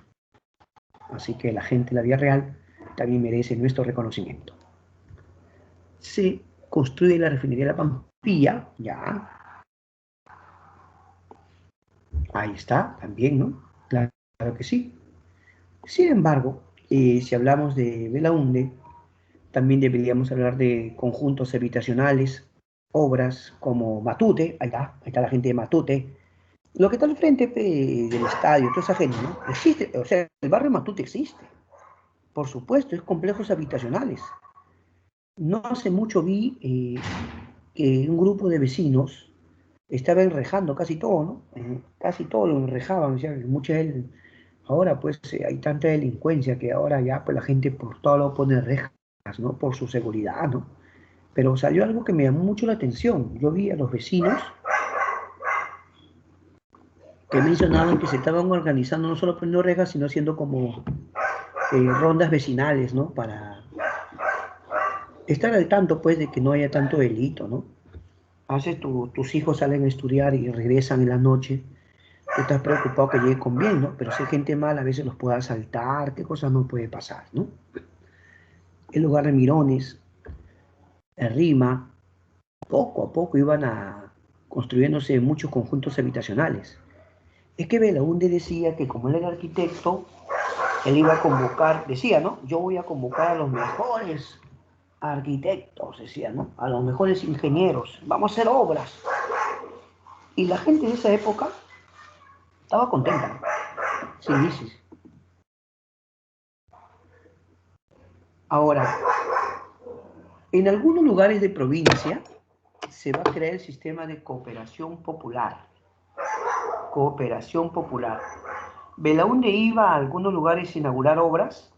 Así que la gente de la Villarreal también merece nuestro reconocimiento. Se construye la refinería de la Pampilla, ya, ahí está, también, ¿no? Claro, claro que sí. Sin embargo, si hablamos de Belaunde, también deberíamos hablar de conjuntos habitacionales, obras como Matute, ahí está la gente de Matute, lo que está al frente del estadio, toda esa gente, ¿no? Existe, o sea, el barrio Matute existe, por supuesto, es complejos habitacionales. No hace mucho vi que un grupo de vecinos estaba enrejando casi todo, ¿no? Casi todo lo enrejaban, o sea, ahora pues hay tanta delincuencia que ahora ya pues la gente por todo lo pone rejas, ¿no? Por su seguridad, ¿no? Pero salió algo que me llamó mucho la atención. Yo vi a los vecinos que mencionaban que se estaban organizando no solo poniendo rejas, sino haciendo como rondas vecinales, ¿no? Para estar al tanto, pues, de que no haya tanto delito, ¿no? A veces tus hijos salen a estudiar y regresan en la noche, tú estás preocupado que llegue con bien, ¿no? Pero si hay gente mala, a veces los puede asaltar, qué cosas no puede pasar, ¿no? El lugar de Mirones, el Rima, poco a poco iban construyéndose muchos conjuntos habitacionales. Es que Belaúnde decía que como él era arquitecto, él iba a convocar, decía, ¿no? Yo voy a convocar a los mejores arquitectos, decía, ¿no? A los mejores ingenieros, vamos a hacer obras. Y la gente de esa época estaba contenta, ¿no? Sí, sí. Ahora, en algunos lugares de provincia se va a crear el sistema de cooperación popular. Cooperación popular. Belaúnde iba a algunos lugares a inaugurar obras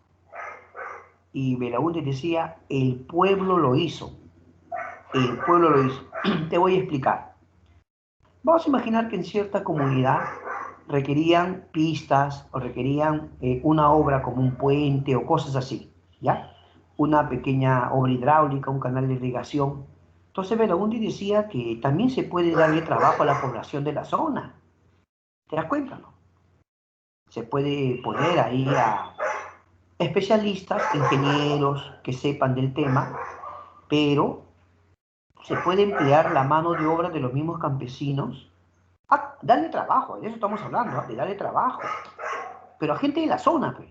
y Belaúnde decía, el pueblo lo hizo. El pueblo lo hizo. Te voy a explicar. Vamos a imaginar que en cierta comunidad requerían pistas o requerían una obra como un puente o cosas así, ¿ya? Una pequeña obra hidráulica, un canal de irrigación. Entonces Belaúnde decía que también se puede darle trabajo a la población de la zona. ¿Te das cuenta, no? Se puede poner ahí a especialistas, ingenieros que sepan del tema, pero se puede emplear la mano de obra de los mismos campesinos. Ah, darle trabajo, de eso estamos hablando, de darle trabajo. Pero a gente de la zona, pues.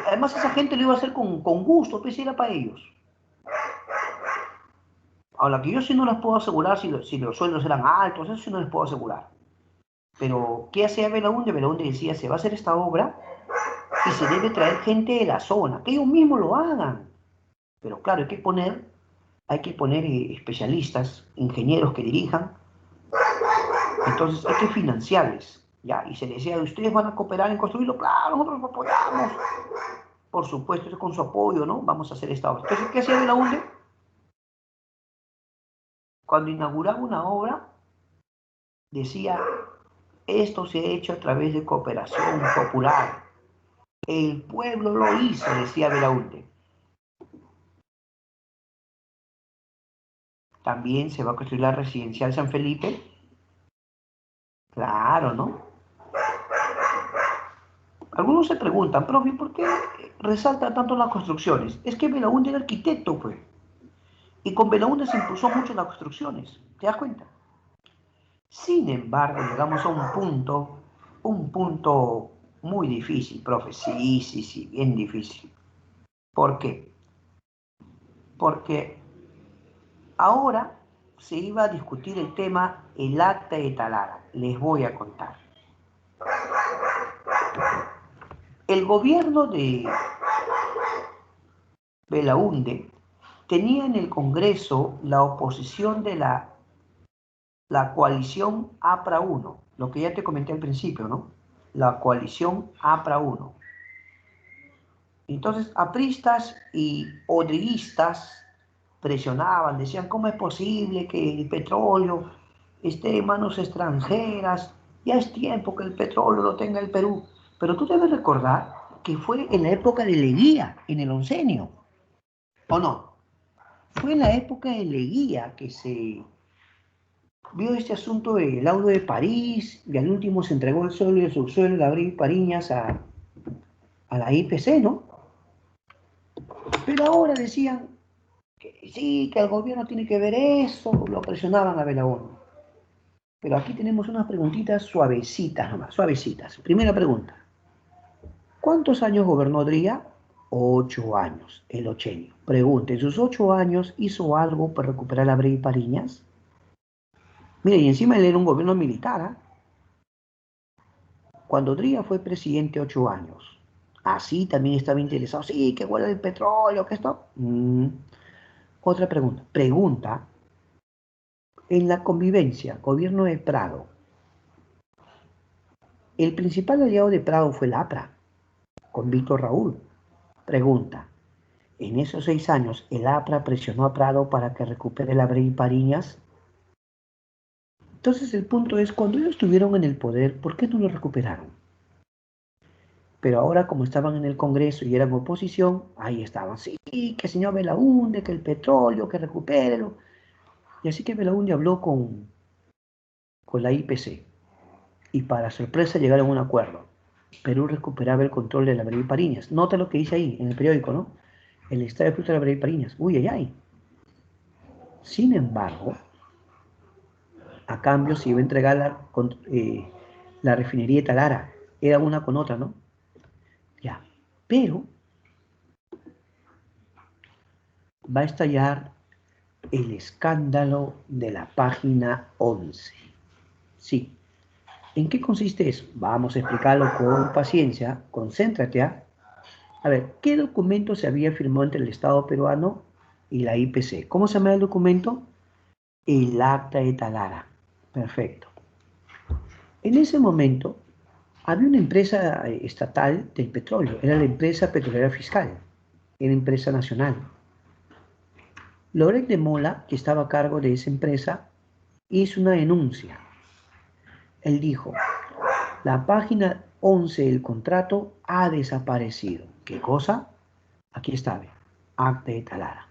Además, esa gente lo iba a hacer con gusto, pues era para ellos. Ahora, que yo sí no les puedo asegurar si los sueldos eran altos, eso sí no les puedo asegurar. Pero, ¿qué hacía Belaúnde? Belaúnde decía, se va a hacer esta obra y se debe traer gente de la zona, que ellos mismos lo hagan. Pero claro, hay que poner especialistas, ingenieros que dirijan, entonces hay que financiarles, ¿ya? Y se les decía, ¿ustedes van a cooperar en construirlo? Claro, nosotros apoyamos. Por supuesto, con su apoyo, ¿no? Vamos a hacer esta obra. Entonces, ¿qué hacía Belaúnde? Cuando inauguraba una obra, decía, esto se ha hecho a través de cooperación popular. El pueblo lo hizo, decía Belaúnde. También se va a construir la residencial San Felipe. Claro, ¿no? Algunos se preguntan, profe, ¿por qué resalta tanto las construcciones? Es que Belaúnde era arquitecto, pues. Y con Belaúnde se impulsó mucho las construcciones. ¿Te das cuenta? Sin embargo, llegamos a un punto muy difícil, profe. Sí, sí, sí, bien difícil. ¿Por qué? Porque ahora se iba a discutir el tema, el acta de Talara. Les voy a contar. El gobierno de Belaúnde tenía en el Congreso la oposición de la coalición APRA 1, lo que ya te comenté al principio, ¿no? La coalición APRA 1. Entonces, apristas y odriguistas presionaban, decían, ¿cómo es posible que el petróleo esté en manos extranjeras? Ya es tiempo que el petróleo lo tenga el Perú. Pero tú debes recordar que fue en la época de Leguía, en el oncenio, ¿o no? Fue en la época de Leguía que se vio este asunto del laudo de París, y al último se entregó el suelo y el subsuelo de Abril Pariñas a la IPC, ¿no? Pero ahora decían que sí, que el gobierno tiene que ver eso, lo presionaban a Belaúnde. Pero aquí tenemos unas preguntitas suavecitas nomás, suavecitas. Primera pregunta, ¿cuántos años gobernó Dría? 8 años, el ochenio. Pregunta, ¿en sus 8 años hizo algo para recuperar a Abril Pariñas? Mire, y encima él era un gobierno militar, ¿eh? Cuando Dría fue presidente 8 años, así también estaba interesado, sí, que huele el petróleo, que esto. Otra pregunta. Pregunta, en la convivencia, gobierno de Prado, el principal aliado de Prado fue el APRA, con Víctor Raúl. Pregunta, en esos 6 años, ¿el APRA presionó a Prado para que recupere la Brey Pariñas? Entonces el punto es, cuando ellos estuvieron en el poder, ¿por qué no lo recuperaron? Pero ahora, como estaban en el Congreso y eran oposición, ahí estaban, sí, que señor Belaúnde, que el petróleo, que recupérelo. Y así que Belaúnde habló con la IPC. Y para sorpresa llegaron a un acuerdo. Perú recuperaba el control de la Brey Pariñas. Nota lo que dice ahí, en el periódico, ¿no? El estado de fruta de la Brey Pariñas. Uy, ay, ay. Sin embargo, a cambio se iba a entregar la refinería de Talara. Era una con otra, ¿no? Ya. Pero va a estallar el escándalo de la página 11. Sí. ¿En qué consiste eso? Vamos a explicarlo con paciencia. Concéntrate. A ver, ¿qué documento se había firmado entre el Estado peruano y la IPC? ¿Cómo se llama el documento? El Acta de Talara. Perfecto. En ese momento había una empresa estatal del petróleo. Era la empresa petrolera fiscal. Era empresa nacional. Loret de Mola, que estaba a cargo de esa empresa, hizo una denuncia. Él dijo, la página 11 del contrato ha desaparecido. ¿Qué cosa? Aquí está, Acta de Talara.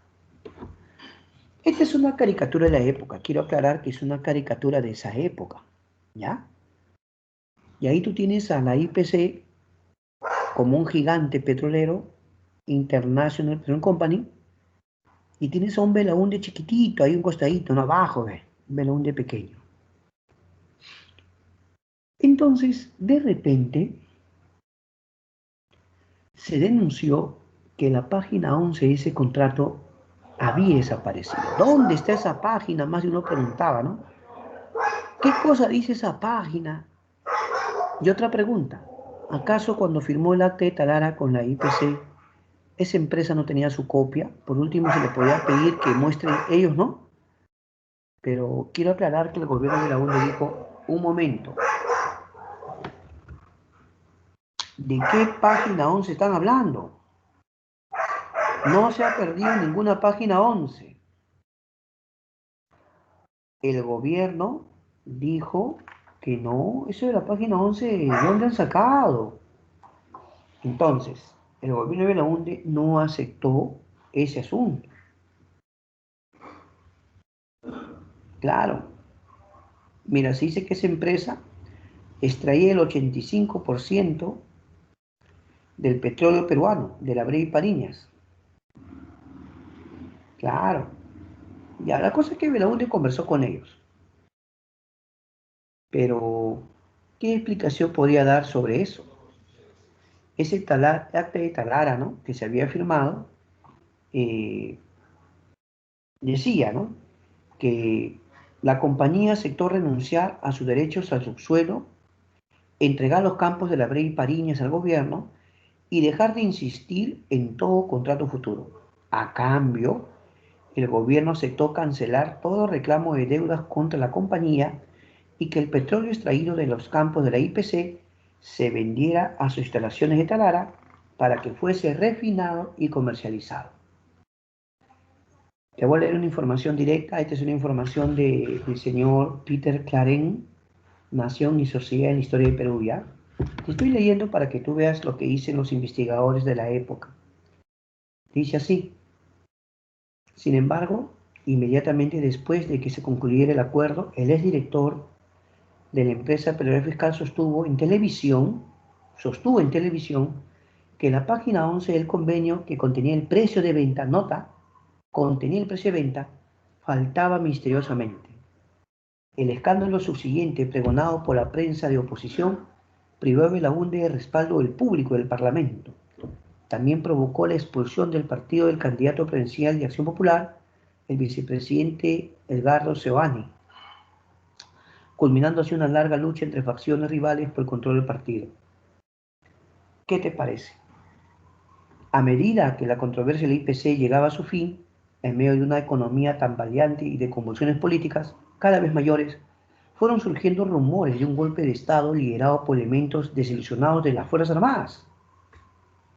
Esta es una caricatura de la época. Quiero aclarar que es una caricatura de esa época, ¿ya? Y ahí tú tienes a la IPC como un gigante petrolero, International Petroleum Company, y tienes a un Belaúnde chiquitito, ahí un costadito, no abajo, ¿ve? Un Belaúnde pequeño. Entonces, de repente, se denunció que la página 11 de ese contrato había desaparecido. ¿Dónde está esa página? Más de uno preguntaba, ¿no? ¿Qué cosa dice esa página? Y otra pregunta, ¿acaso cuando firmó el acta de Talara con la IPC, esa empresa no tenía su copia? Por último, se le podía pedir que muestren ellos, ¿no? Pero quiero aclarar que el gobierno de la UNE dijo, un momento, ¿de qué página 11 están hablando? No se ha perdido ninguna página 11. El gobierno dijo que no, eso de la página 11, ¿de dónde han sacado? Entonces, el gobierno de la UNE no aceptó ese asunto. Claro, mira, se dice que esa empresa extraía el 85% del petróleo peruano, de la Brey Pariñas. Claro. Ya, la cosa es que Belaúnde conversó con ellos. Pero, ¿qué explicación podía dar sobre eso? Ese acta de Talara, ¿no? Que se había firmado, eh, decía, ¿no? Que la compañía aceptó renunciar a sus derechos al subsuelo, entregar los campos de la Brey Pariñas al gobierno y dejar de insistir en todo contrato futuro. A cambio, el gobierno aceptó cancelar todo reclamo de deudas contra la compañía y que el petróleo extraído de los campos de la IPC se vendiera a sus instalaciones de Talara para que fuese refinado y comercializado. Te voy a leer una información directa. Esta es una información del señor Peter Clarén, Nación y Sociedad en la Historia de Perú, ¿ya? Te estoy leyendo para que tú veas lo que dicen los investigadores de la época. Dice así: sin embargo, inmediatamente después de que se concluyera el acuerdo, el exdirector de la empresa Petrolera Fiscal sostuvo en televisión que la página 11 del convenio que contenía el precio de venta, nota, contenía el precio de venta, faltaba misteriosamente. El escándalo subsiguiente, pregonado por la prensa de oposición, privó a Belaúnde de respaldo del público del Parlamento. También provocó la expulsión del partido del candidato presidencial de Acción Popular, el vicepresidente Edgardo Seoane, culminando así una larga lucha entre facciones rivales por el control del partido. ¿Qué te parece? A medida que la controversia del IPC llegaba a su fin, en medio de una economía tambaleante y de convulsiones políticas cada vez mayores, fueron surgiendo rumores de un golpe de Estado liderado por elementos desilusionados de las Fuerzas Armadas.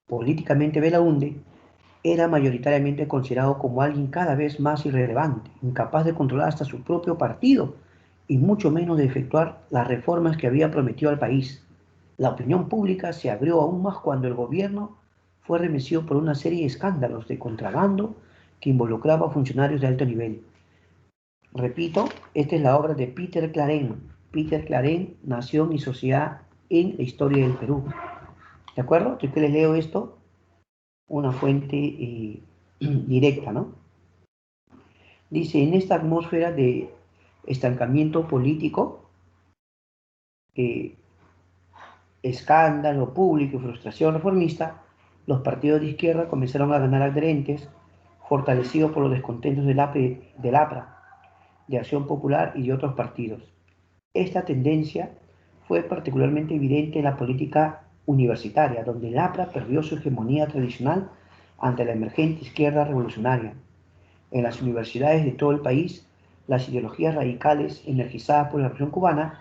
Políticamente, Belaúnde era mayoritariamente considerado como alguien cada vez más irrelevante, incapaz de controlar hasta su propio partido y mucho menos de efectuar las reformas que había prometido al país. La opinión pública se abrió aún más cuando el gobierno fue remecido por una serie de escándalos de contrabando que involucraba a funcionarios de alto nivel. Repito, esta es la obra de Peter Clarén. Peter Clarén, Nación y Sociedad en la Historia del Perú. ¿De acuerdo? Yo que les leo esto, una fuente directa, ¿no? Dice, en esta atmósfera de estancamiento político, eh, escándalo público y frustración reformista, los partidos de izquierda comenzaron a ganar adherentes, fortalecidos por los descontentos del APRA, de Acción Popular y de otros partidos. Esta tendencia fue particularmente evidente en la política universitaria, donde el APRA perdió su hegemonía tradicional ante la emergente izquierda revolucionaria. En las universidades de todo el país, las ideologías radicales energizadas por la revolución cubana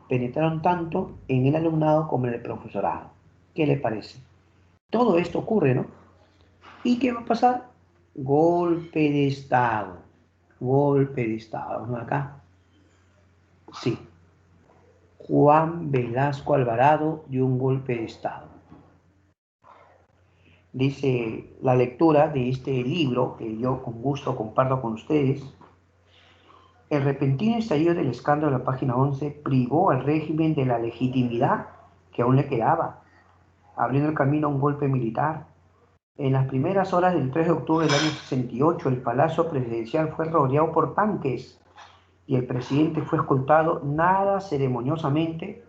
penetraron tanto en el alumnado como en el profesorado. ¿Qué le parece? Todo esto ocurre, ¿no? ¿Y qué va a pasar? Golpe de Estado. Golpe de Estado, ¿no? Acá. Sí. Juan Velasco Alvarado dio un golpe de Estado. Dice la lectura de este libro, que yo con gusto comparto con ustedes. El repentino estallido del escándalo de la página 11 privó al régimen de la legitimidad que aún le quedaba, abriendo el camino a un golpe militar. En las primeras horas del 3 de octubre del año 68, el Palacio Presidencial fue rodeado por tanques y el presidente fue escoltado nada ceremoniosamente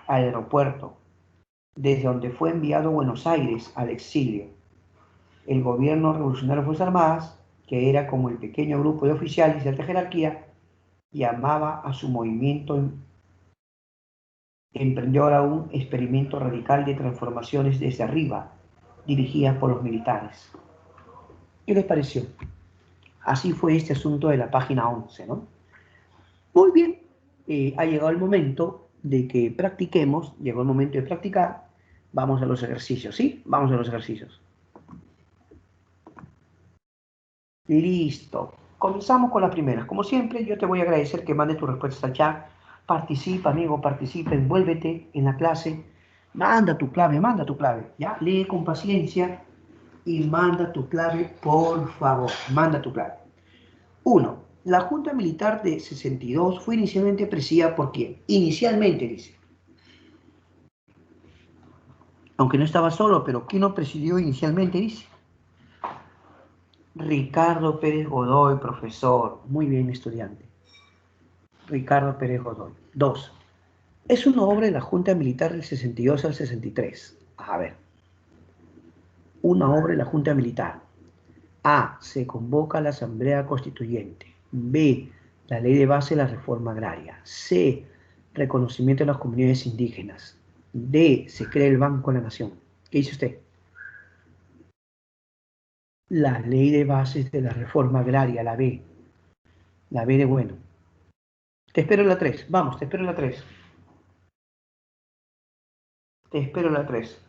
al aeropuerto, desde donde fue enviado a Buenos Aires al exilio. El gobierno revolucionario de Fuerzas Armadas, que era como el pequeño grupo de oficiales de alta jerarquía, llamaba a su movimiento, emprendió ahora un experimento radical de transformaciones desde arriba, dirigidas por los militares. ¿Qué les pareció? Así fue este asunto de la página 11, ¿no? Muy bien, ha llegado el momento de que practiquemos, llegó el momento de practicar, vamos a los ejercicios, ¿sí? Vamos a los ejercicios. Listo. Comenzamos con las primeras. Como siempre, yo te voy a agradecer que mandes tus respuestas al chat. Participa, amigo, participa, envuélvete en la clase. Manda tu clave, ¿ya? Lee con paciencia y manda tu clave, por favor. Manda tu clave. 1. La Junta Militar de 62 fue inicialmente presidida por ¿quién? Inicialmente, dice. Aunque no estaba solo, pero ¿quién lo presidió inicialmente? Dice. Ricardo Pérez Godoy, profesor. Muy bien, estudiante. Ricardo Pérez Godoy. 2. Es una obra de la Junta Militar del 62 al 63. A ver. Una obra de la Junta Militar. A. Se convoca a la Asamblea Constituyente. B. La ley de base de la reforma agraria. C. Reconocimiento de las comunidades indígenas. D. Se crea el Banco de la Nación. ¿Qué dice usted? La ley de bases de la reforma agraria, la B. La B de bueno. Te espero en la 3. Vamos, te espero en la 3. Te espero en la 3.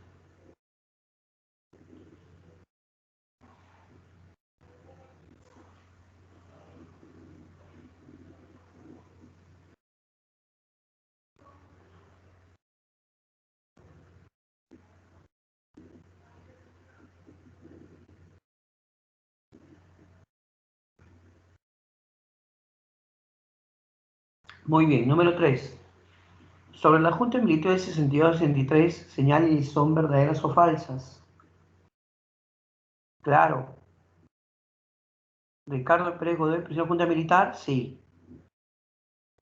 Muy bien, número 3. Sobre la Junta Militar de 62 al 63, señales si son verdaderas o falsas. Claro. Ricardo Pérez Godoy, presidente de la Junta Militar, sí.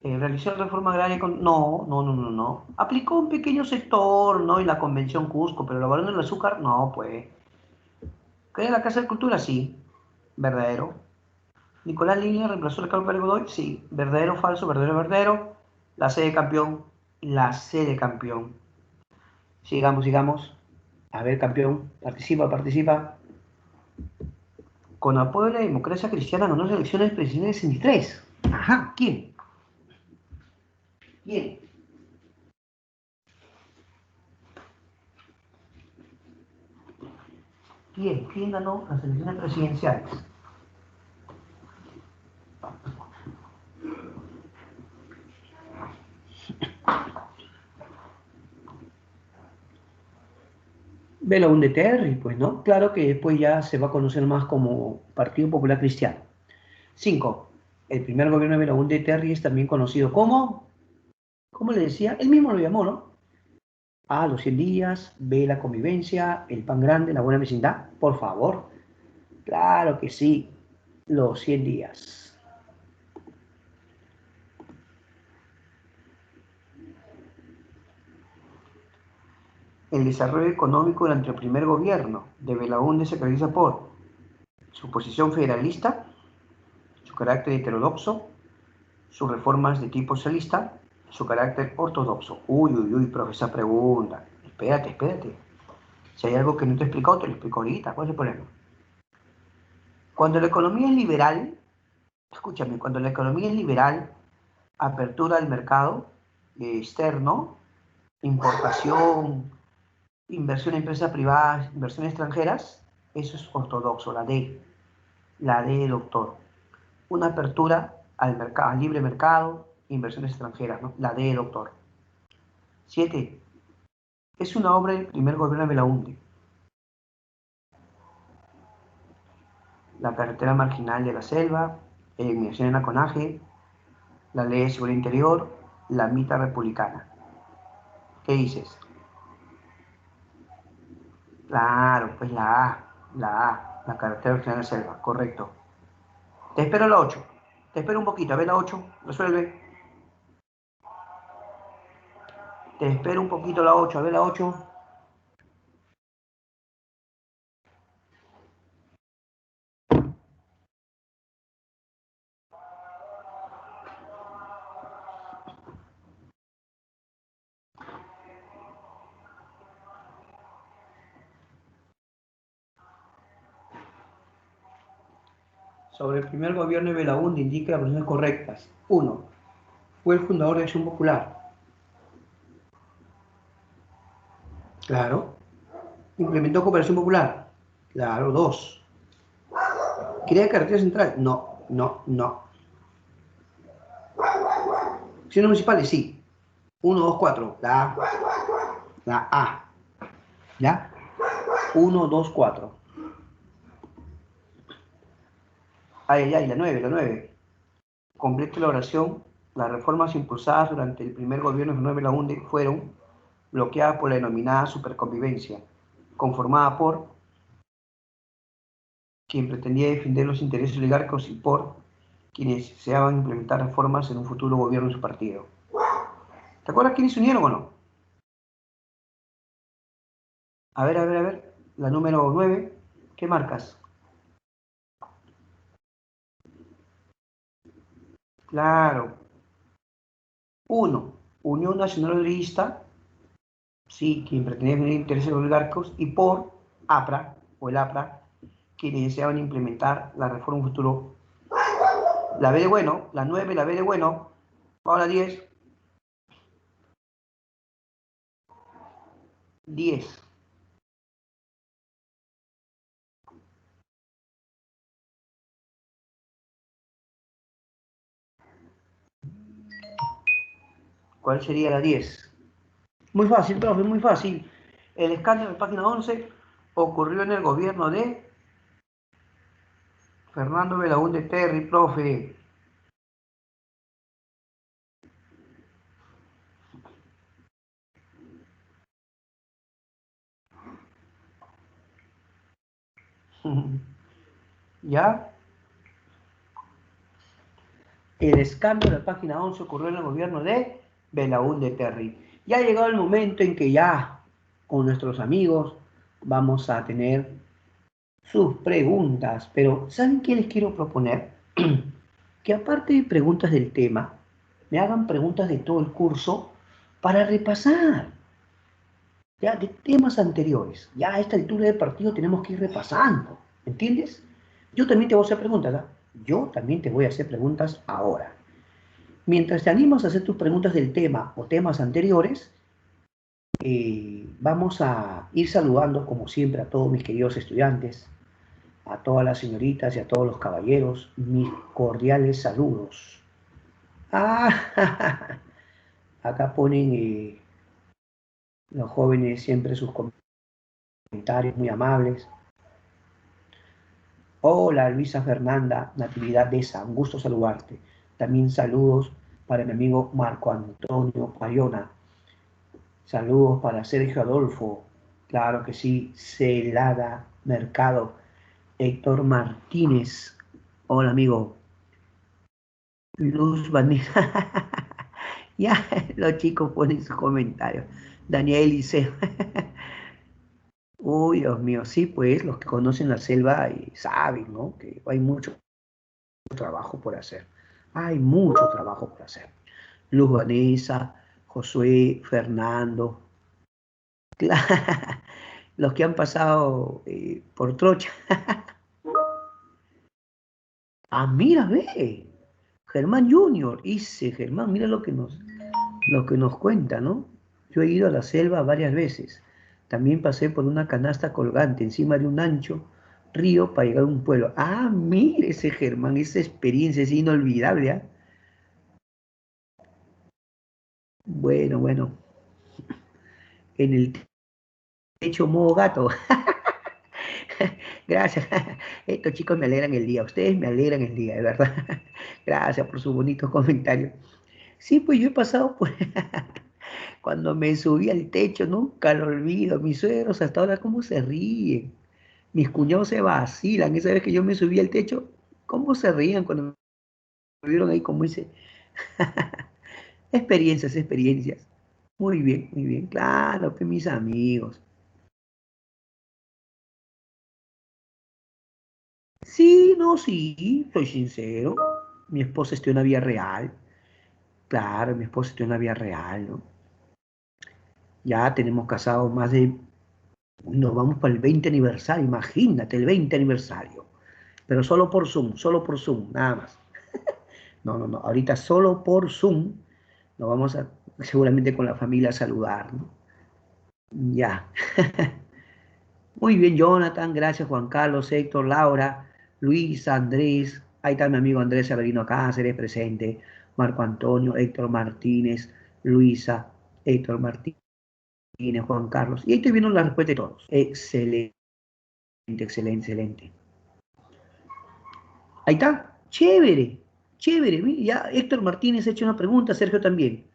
¿Realizó la reforma agraria con...? No, no, no, no, no. Aplicó un pequeño sector, ¿no? Y la Convención Cusco, pero la Barón del Azúcar, no, pues. ¿Crea la Casa de Cultura? Sí. Verdadero. Nicolás Línea reemplazó a Ricardo Pérez Godoy, sí. Verdadero, falso, verdadero, verdadero. La C de campeón. La C de campeón. Sigamos, sigamos. A ver, campeón. Participa, participa. Con apoyo de la democracia cristiana ganó las elecciones presidenciales en 63. Ajá, ¿quién? ¿Quién? ¿Quién? ¿Quién ganó las elecciones presidenciales? Belaúnde Terry, pues, ¿no? Claro que después ya se va a conocer más como Partido Popular Cristiano. 5. El primer gobierno de Belaúnde Terry es también conocido como, ¿cómo le decía? Él mismo lo llamó, ¿no? A, los 100 días, B, la convivencia, el pan grande, la buena vecindad. Por favor. Claro que sí, los 100 días. El desarrollo económico durante el primer gobierno de Belaúnde se caracteriza por su posición federalista, su carácter heterodoxo, sus reformas de tipo socialista, su carácter ortodoxo. Uy, uy, uy, profesor, pregunta. Espérate, espérate. Si hay algo que no te he explicado, te lo explico ahorita. ¿Cuál es el problema? Cuando la economía es liberal, escúchame, cuando la economía es liberal, apertura del mercado externo, importación, inversión en empresas privadas, inversión extranjeras, eso es ortodoxo, la D de doctor. Una apertura al mercado, al libre mercado, inversiones extranjeras, ¿no? La D de doctor. 7. Es una obra del primer gobierno de Belaúnde. la carretera marginal de la selva, eliminación de naconaje, la ley de seguridad interior, la mita republicana. ¿Qué dices? Claro, pues la carretera marginal de la selva, correcto. Te espero la 8. Te espero un poquito, a ver la 8, resuelve. Te espero un poquito la 8, a ver la 8. Sobre el primer gobierno de Belaúnde indica las personas correctas. 1. Fue el fundador de Acción Popular. Claro. Implementó Cooperación Popular. Claro. 2. Crea carretera central. No, no, no. Acciones municipales, sí. 1, 2, 4. La A. La A. ¿Ya? 1, 2, 4. Ay, ay, ay, la 9, la 9. Complete la oración. Las reformas impulsadas durante el primer gobierno de Manuel Belaúnde fueron bloqueadas por la denominada superconvivencia, conformada por quien pretendía defender los intereses oligárquicos y por quienes deseaban implementar reformas en un futuro gobierno de su partido. ¿Te acuerdas quiénes se unieron o no? A ver, a ver, a ver. La número 9. ¿Qué marcas? Claro. 1. Unión Nacional Obrerista, sí, quien pretendía defender intereses oligárquicos, y por APRA, o el APRA, quienes deseaban implementar la reforma en un futuro. La B de bueno, la 9, la B de bueno. Vamos a la 10. 10. ¿Cuál sería la 10? Muy fácil, profe, muy fácil. El escándalo de página 11 ocurrió en el gobierno de Fernando Belaúnde Terry, profe. ¿Ya? El escándalo de página 11 ocurrió en el gobierno de Belaúnde Terry. Ya ha llegado el momento en que ya con nuestros amigos vamos a tener sus preguntas, pero ¿saben qué les quiero proponer? Que aparte de preguntas del tema, me hagan preguntas de todo el curso para repasar, ya de temas anteriores. Ya a esta altura del partido tenemos que ir repasando, ¿entiendes? Yo también te voy a hacer preguntas, ¿ah? Yo también te voy a hacer preguntas ahora. Mientras te animas a hacer tus preguntas del tema o temas anteriores, vamos a ir saludando, como siempre, a todos mis queridos estudiantes, a todas las señoritas y a todos los caballeros, mis cordiales saludos. Ah, acá ponen los jóvenes siempre sus comentarios muy amables. Hola Luisa Fernanda Natividad Deza, un gusto saludarte. También saludos para mi amigo Marco Antonio Payona. Saludos para Sergio Adolfo. Claro que sí, Celada Mercado. Héctor Martínez. Hola amigo. Luz Vanessa. Ya, los chicos ponen sus comentarios. Daniel Liceo. Uy, Dios mío, sí, pues los que conocen la selva saben, ¿no? Que hay mucho trabajo por hacer. Hay mucho trabajo por hacer. Luz Vanessa, Josué, Fernando, los que han pasado por Trocha. Ah, mira, ve. Germán Junior, dice Germán, mira lo que nos cuenta, ¿no? Yo he ido a la selva varias veces. También pasé por una canasta colgante encima de un ancho río para llegar a un pueblo. Ah, mire ese Germán, esa experiencia es inolvidable, ¿ah? Bueno, bueno, en el techo modo gato. Gracias. Estos chicos me alegran el día. Ustedes me alegran el día, de verdad. Gracias por sus bonitos comentarios. Sí, pues yo he pasado por cuando me subí al techo, nunca lo olvido. Mis suegros hasta ahora cómo se ríen. Mis cuñados se vacilan. Esa vez que yo me subí al techo, cómo se rían cuando me vieron ahí, como dice. Experiencias, experiencias. Muy bien, muy bien. Claro, que mis amigos. Sí, no, sí, soy sincero. Mi esposa estudió en la vía real. Claro, mi esposa estudió en la vía real, ¿no? Ya tenemos casados más de... Nos vamos para el 20 aniversario, imagínate, el 20 aniversario. Pero solo por Zoom, nada más. No, no, no, ahorita solo por Zoom nos vamos a, seguramente con la familia a saludar, ¿no? Ya. Muy bien, Jonathan, gracias Juan Carlos, Héctor, Laura, Luis, Andrés, ahí está mi amigo Andrés Severino Cáceres presente, Marco Antonio, Héctor Martínez, Luisa, Héctor Martínez, Juan Carlos. Y ahí estoy viendo la respuesta de todos. Excelente, excelente, excelente. Ahí está, chévere, chévere. Ya Héctor Martínez ha hecho una pregunta, Sergio también.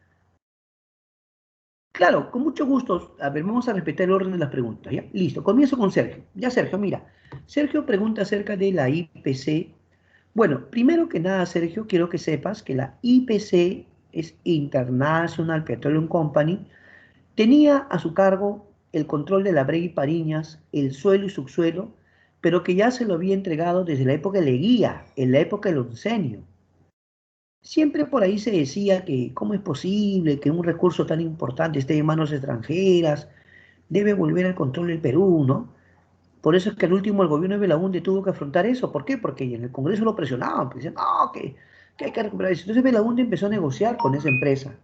Claro, con mucho gusto. A ver, vamos a respetar el orden de las preguntas, ¿ya? Listo, comienzo con Sergio. Ya, Sergio, mira. Sergio pregunta acerca de la IPC. Bueno, primero que nada, Sergio, quiero que sepas que la IPC es International Petroleum Company. Tenía a su cargo el control de la Brega y Pariñas, el suelo y subsuelo, pero que ya se lo había entregado desde la época de Leguía, en la época del oncenio. Siempre por ahí se decía que cómo es posible que un recurso tan importante esté en manos extranjeras, debe volver al control del Perú, ¿no? Por eso es que al último el gobierno de Belaúnde tuvo que afrontar eso. ¿Por qué? Porque en el Congreso lo presionaban, pues decían, no, que hay que recuperar eso. Entonces Belaúnde empezó a negociar con esa empresa.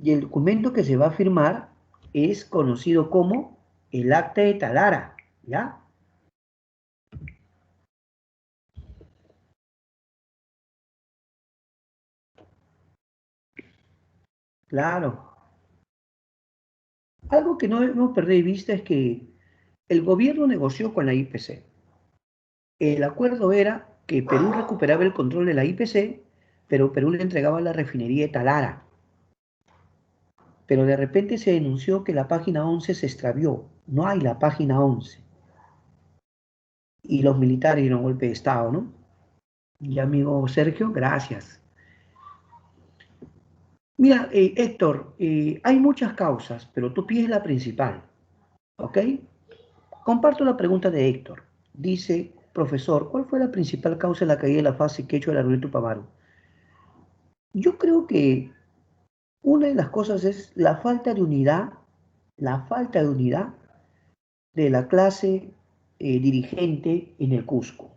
Y el documento que se va a firmar es conocido como el Acta de Talara, ¿ya? Claro. Algo que no debemos perder de vista es que el gobierno negoció con la IPC. El acuerdo era que Perú recuperaba el control de la IPC, pero Perú le entregaba la refinería de Talara. Pero de repente se denunció que la página 11 se extravió. No hay la página 11. Y los militares dieron golpe de Estado, ¿no? Y amigo Sergio, gracias. Mira, Héctor, hay muchas causas, pero tú pides la principal, ¿ok? Comparto la pregunta de Héctor. Dice, profesor, ¿cuál fue la principal causa de la caída de la fase quechua de la Río Tupamaru? Yo creo que una de las cosas es la falta de unidad de la clase dirigente en el Cusco.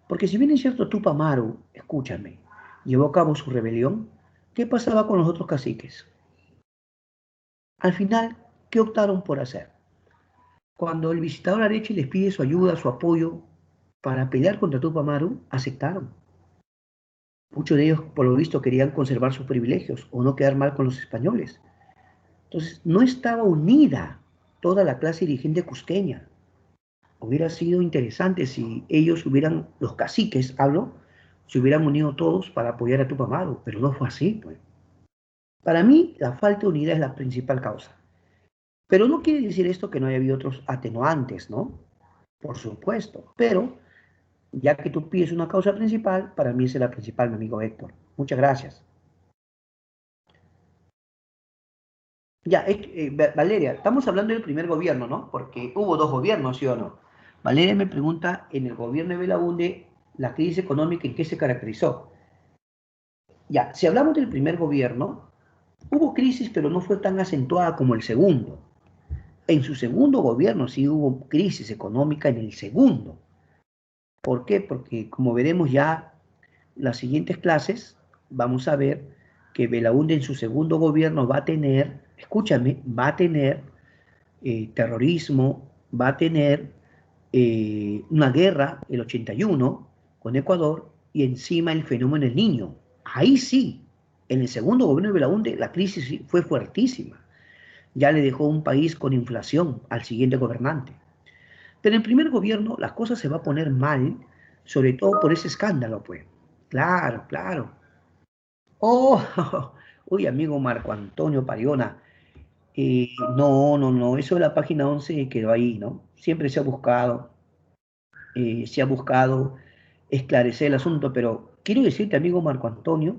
Porque si bien es cierto Tupac Amaru, escúchame, llevó a cabo su rebelión, ¿qué pasaba con los otros caciques? Al final, ¿qué optaron por hacer? Cuando el visitador Arechi les pide su ayuda, su apoyo para pelear contra Tupac Amaru, aceptaron. Muchos de ellos, por lo visto, querían conservar sus privilegios o no quedar mal con los españoles. Entonces, no estaba unida toda la clase dirigente cusqueña. Hubiera sido interesante si ellos hubieran, los caciques, hablo, se hubieran unido todos para apoyar a Tupac Amaru, pero no fue así, pues. Para mí, la falta de unidad es la principal causa. Pero no quiere decir esto que no haya habido otros atenuantes, ¿no? Por supuesto. Pero, ya que tú pides una causa principal, para mí esa es la principal, mi amigo Héctor. Muchas gracias. Ya, Valeria, estamos hablando del primer gobierno, ¿no? Porque hubo dos gobiernos, ¿sí o no? Valeria me pregunta, en el gobierno de Belaúnde, la crisis económica, ¿en qué se caracterizó? Ya, si hablamos del primer gobierno, hubo crisis, pero no fue tan acentuada como el segundo. En su segundo gobierno sí hubo crisis económica en el segundo. ¿Por qué? Porque como veremos ya las siguientes clases, vamos a ver que Belaúnde en su segundo gobierno va a tener, escúchame, va a tener terrorismo, va a tener una guerra, el 81, con Ecuador, y encima el fenómeno del niño. Ahí sí, en el segundo gobierno de Belaúnde la crisis fue fuertísima. Ya le dejó un país con inflación al siguiente gobernante. Pero en el primer gobierno las cosas se va a poner mal, sobre todo por ese escándalo, pues. Claro, claro. Oh, uy, amigo Marco Antonio Pariona. No, no, no, eso de la página 11 quedó ahí, ¿no? Siempre se ha buscado esclarecer el asunto, pero quiero decirte, amigo Marco Antonio,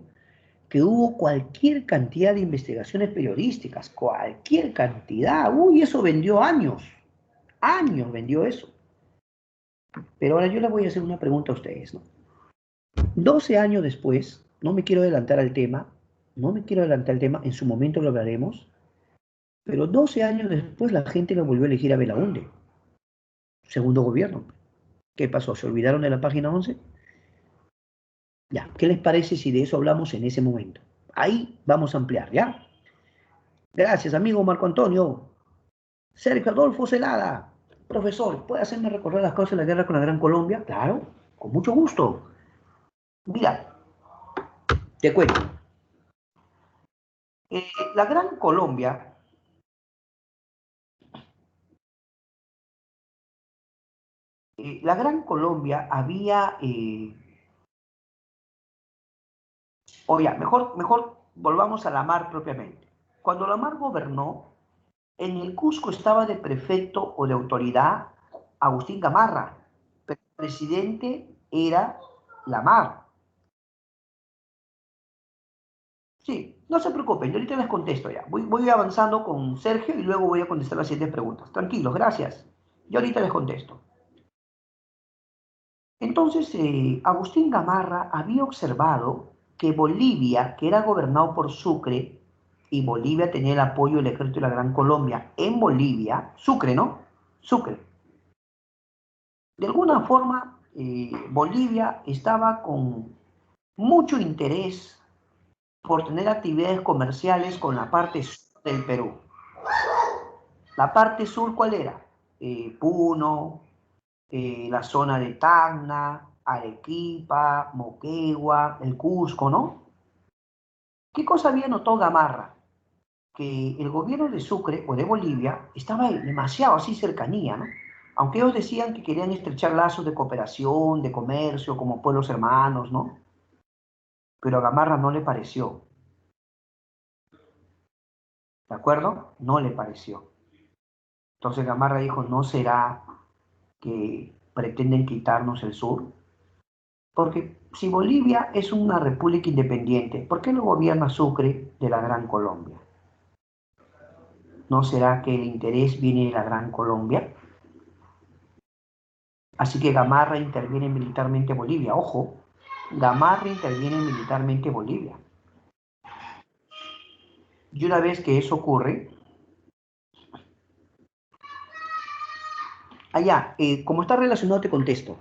que hubo cualquier cantidad de investigaciones periodísticas, cualquier cantidad. Uy, eso vendió años vendió eso. Pero ahora yo le voy a hacer una pregunta a ustedes, ¿no? 12 años después, no me quiero adelantar al tema, no me quiero adelantar al tema, en su momento lo hablaremos, pero 12 años después la gente lo volvió a elegir a Belaúnde, segundo gobierno. ¿Qué pasó? ¿Se olvidaron de la página 11? Ya, ¿qué les parece si de eso hablamos en ese momento? Ahí vamos a ampliar, ¿ya? Gracias, amigo Marco Antonio. Sergio Adolfo Celada, profesor, ¿puede hacerme recordar las causas de la guerra con la Gran Colombia? Claro, con mucho gusto. Mira, te cuento. La Gran Colombia, la Gran Colombia había, oye, mejor volvamos a la mar propiamente. Cuando la mar gobernó, en el Cusco estaba de prefecto o de autoridad Agustín Gamarra, pero el presidente era la mar. Sí, no se preocupen, yo ahorita les contesto ya. Voy avanzando con Sergio y luego voy a contestar las siguientes preguntas. Tranquilos, gracias. Yo ahorita les contesto. Entonces, Agustín Gamarra había observado que Bolivia, que era gobernado por Sucre, y Bolivia tenía el apoyo del ejército de la Gran Colombia en Bolivia, Sucre, ¿no? Sucre. De alguna forma, Bolivia estaba con mucho interés por tener actividades comerciales con la parte sur del Perú. La parte sur, ¿cuál era? Puno, la zona de Tacna, Arequipa, Moquegua, el Cusco, ¿no? ¿Qué cosa había notado Gamarra? Que el gobierno de Sucre o de Bolivia estaba demasiado así cercanía, ¿no? Aunque ellos decían que querían estrechar lazos de cooperación, de comercio, como pueblos hermanos, ¿no? Pero a Gamarra no le pareció, ¿de acuerdo? No le pareció. Entonces Gamarra dijo, ¿no será que pretenden quitarnos el sur? Porque si Bolivia es una república independiente, ¿por qué no gobierna Sucre de la Gran Colombia? ¿No será que el interés viene de la Gran Colombia? Así que Gamarra interviene militarmente en Bolivia. Ojo, Gamarra interviene militarmente en Bolivia. Y una vez que eso ocurre, allá, como está relacionado, te contesto.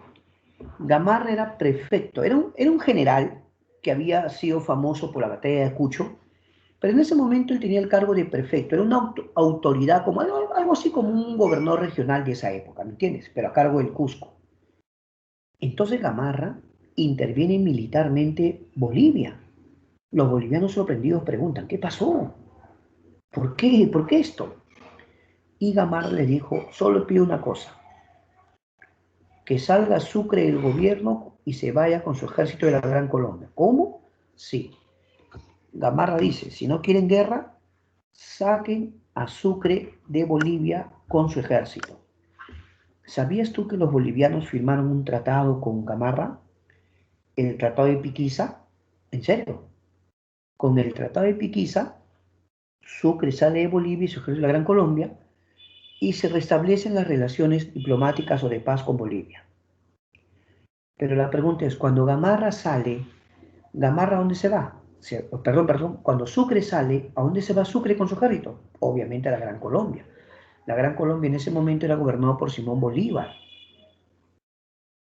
Gamarra era prefecto, era un general que había sido famoso por la batalla de Cucho, pero en ese momento él tenía el cargo de prefecto, era una autoridad, como algo así como un gobernador regional de esa época, ¿me entiendes? Pero a cargo del Cusco. Entonces Gamarra interviene militarmente Bolivia. Los bolivianos sorprendidos preguntan, ¿qué pasó? ¿Por qué? ¿Por qué esto? Y Gamarra le dijo, solo pido una cosa, que salga Sucre del gobierno y se vaya con su ejército de la Gran Colombia. ¿Cómo? Sí. Gamarra dice, si no quieren guerra, saquen a Sucre de Bolivia con su ejército. ¿Sabías tú que los bolivianos firmaron un tratado con Gamarra? El tratado de Piquiza. ¿En serio? Con el tratado de Piquiza, Sucre sale de Bolivia y se ejerce la Gran Colombia y se restablecen las relaciones diplomáticas o de paz con Bolivia. Pero la pregunta es, cuando Gamarra sale, ¿Gamarra a dónde se va? Perdón, cuando Sucre sale, ¿a dónde se va Sucre con su ejército? Obviamente a la Gran Colombia. La Gran Colombia en ese momento era gobernado por Simón Bolívar.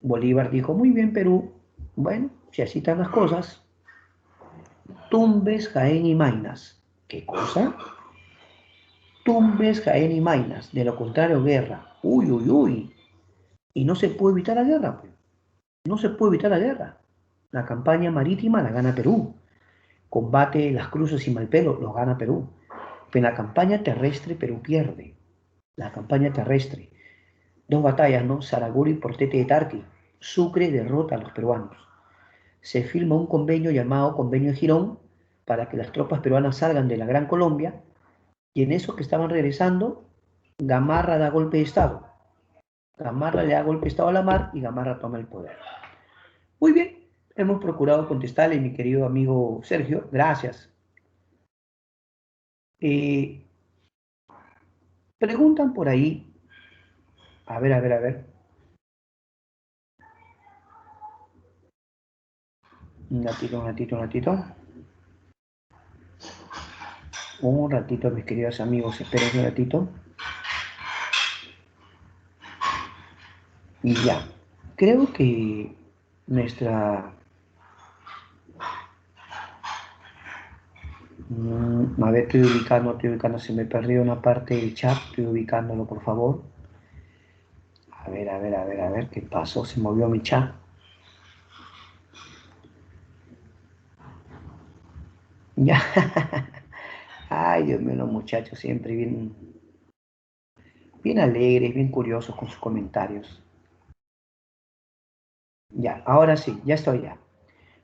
Bolívar dijo, muy bien Perú, bueno, si así están las cosas, Tumbes, Jaén y Maynas. ¿Qué cosa? Tumbes, Jaén y Maynas. De lo contrario, guerra. Uy, uy, uy. Y no se puede evitar la guerra, pues. No se puede evitar la guerra. La campaña marítima la gana Perú. Combate Las Cruces y Malpelo, lo gana Perú. Pero en la campaña terrestre, Perú pierde. La campaña terrestre. dos batallas, ¿no? Saraguri y Portete de Tarqui. Sucre derrota a los peruanos. Se firma un convenio llamado Convenio de Girón para que las tropas peruanas salgan de la Gran Colombia, y en eso que estaban regresando, Gamarra da golpe de Estado. Gamarra le da golpe de Estado a la mar y Gamarra toma el poder. Muy bien, hemos procurado contestarle, mi querido amigo Sergio, gracias. Preguntan por ahí, a ver, a ver, a ver. Un ratito, un ratito, un ratito. Un ratito, mis queridos amigos, esperen un ratito. Y ya, creo que nuestra... a ver, estoy ubicando, se me perdió una parte del chat, estoy ubicándolo, por favor. A ver, a ver, a ver, a ver, ¿qué pasó? Se movió mi chat. Ya. Ay, Dios mío, los muchachos siempre bien, bien alegres, bien curiosos con sus comentarios. Ya, ahora sí, ya estoy ya.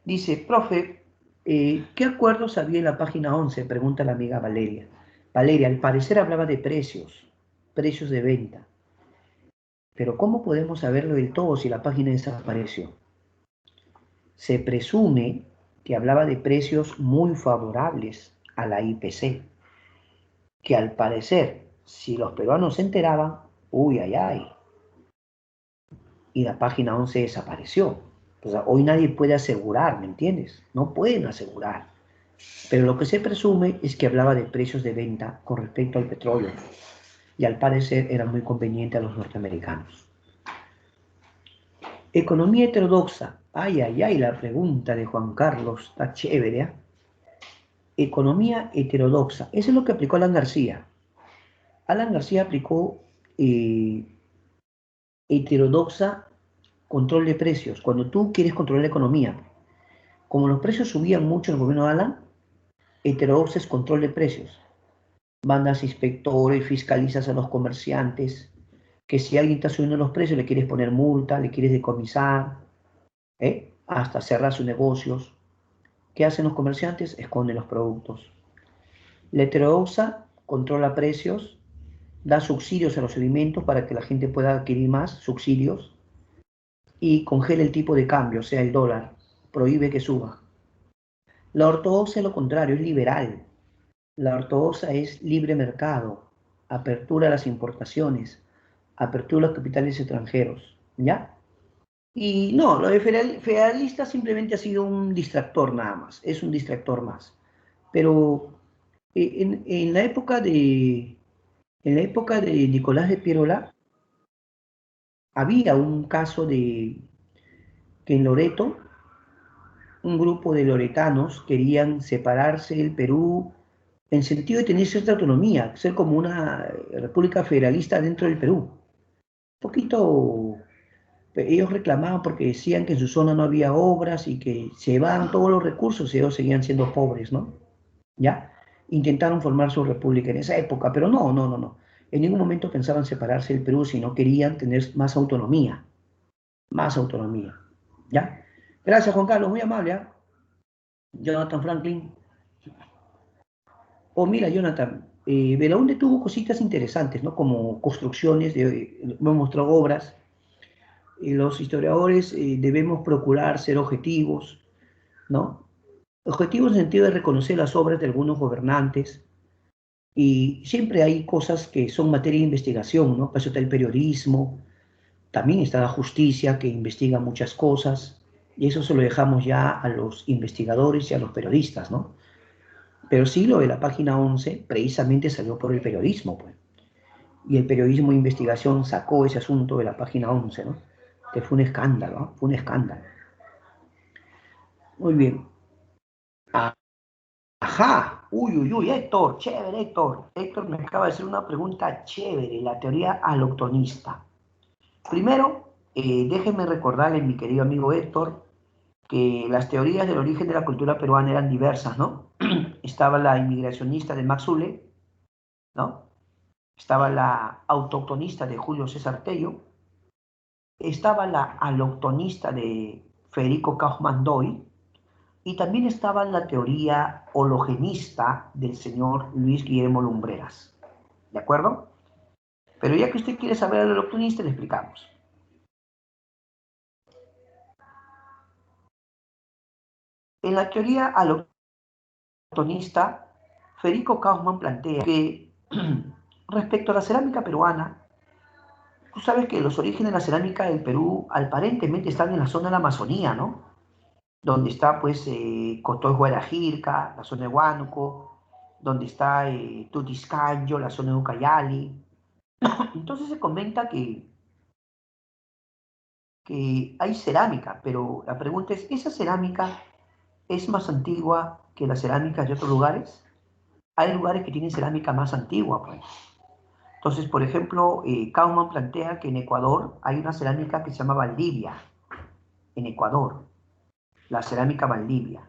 Dice, profe, ¿qué acuerdos había en la página 11? Pregunta la amiga Valeria. Valeria, al parecer hablaba de precios, precios de venta. Pero ¿cómo podemos saberlo del todo si la página desapareció? Se presume que hablaba de precios muy favorables a la IPC, que al parecer, si los peruanos se enteraban, uy, ay, ay, y la página 11 desapareció. O sea, hoy nadie puede asegurar, ¿me entiendes? No pueden asegurar. Pero lo que se presume es que hablaba de precios de venta con respecto al petróleo, y al parecer era muy conveniente a los norteamericanos. Economía heterodoxa. Ay, ay, ay, la pregunta de Juan Carlos está chévere, ¿eh? Economía heterodoxa. Eso es lo que aplicó Alan García. Alan García aplicó eh, heterodoxa control de precios. Cuando tú quieres controlar la economía, como los precios subían mucho en el gobierno de Alan, heterodoxa es control de precios. Mandas inspectores, fiscalizas a los comerciantes, que si alguien está subiendo los precios le quieres poner multa, le quieres decomisar, hasta cerrar sus negocios. ¿Qué hacen los comerciantes? Esconden los productos. La heterodoxa controla precios, da subsidios a los alimentos para que la gente pueda adquirir más subsidios y congela el tipo de cambio, o sea, el dólar, prohíbe que suba. La ortodoxa es lo contrario, es liberal. La ortodoxa es libre mercado, apertura a las importaciones, apertura a los capitales extranjeros, ¿ya? Y no, lo de federalista simplemente ha sido un distractor nada más, es un distractor más. Pero en la época de Nicolás de Piérola había un caso de que en Loreto un grupo de loretanos querían separarse del Perú en sentido de tener cierta autonomía, ser como una república federalista dentro del Perú. Un poquito, ellos reclamaban porque decían que en su zona no había obras y que se llevaban todos los recursos y ellos seguían siendo pobres, ¿no? ¿Ya? Intentaron formar su república en esa época, pero no, no, no, no. En ningún momento pensaban separarse del Perú, sino querían tener más autonomía, más autonomía, ¿ya? Gracias, Juan Carlos, muy amable, ¿eh? Jonathan Franklin. Oh, mira, Jonathan, Belaúnde tuvo cositas interesantes, ¿no? Como construcciones, me mostró obras. Los historiadores debemos procurar ser objetivos, ¿no? Objetivos en el sentido de reconocer las obras de algunos gobernantes, y siempre hay cosas que son materia de investigación, ¿no? Para eso está el periodismo, también está la justicia que investiga muchas cosas, y eso se lo dejamos ya a los investigadores y a los periodistas, ¿no? Pero sí, lo de la página 11 precisamente salió por el periodismo, pues. Y el periodismo de investigación sacó ese asunto de la página 11, ¿no? Que fue un escándalo, ¿no? Fue un escándalo. Muy bien. Ajá. Uy, uy, uy, Héctor, chévere, Héctor. Héctor me acaba de hacer una pregunta chévere, la teoría aloctonista. Primero, déjenme recordarle, mi querido amigo Héctor, que las teorías del origen de la cultura peruana eran diversas, ¿no? Estaba la inmigracionista de Max Zule, ¿no? Estaba la autoctonista de Julio César Tello, estaba la aloctonista de Federico Kaufmann-Doyle y también estaba la teoría hologenista del señor Luis Guillermo Lumbreras. ¿De acuerdo? Pero ya que usted quiere saber al aloctonista, le explicamos. En la teoría aloctonista, Federico Kaufmann plantea que respecto a la cerámica peruana, tú sabes que los orígenes de la cerámica del Perú aparentemente están en la zona de la Amazonía, ¿no? Donde está pues Cotoy Guarajirca, la zona de Huánuco, donde está Tutiscayo, la zona de Ucayali. Entonces se comenta que hay cerámica, pero la pregunta es, ¿esa cerámica es más antigua que las cerámicas de otros lugares? Hay lugares que tienen cerámica más antigua, pues. Entonces, por ejemplo, Kauman plantea que en Ecuador hay una cerámica que se llama Valdivia, en Ecuador, la cerámica Valdivia.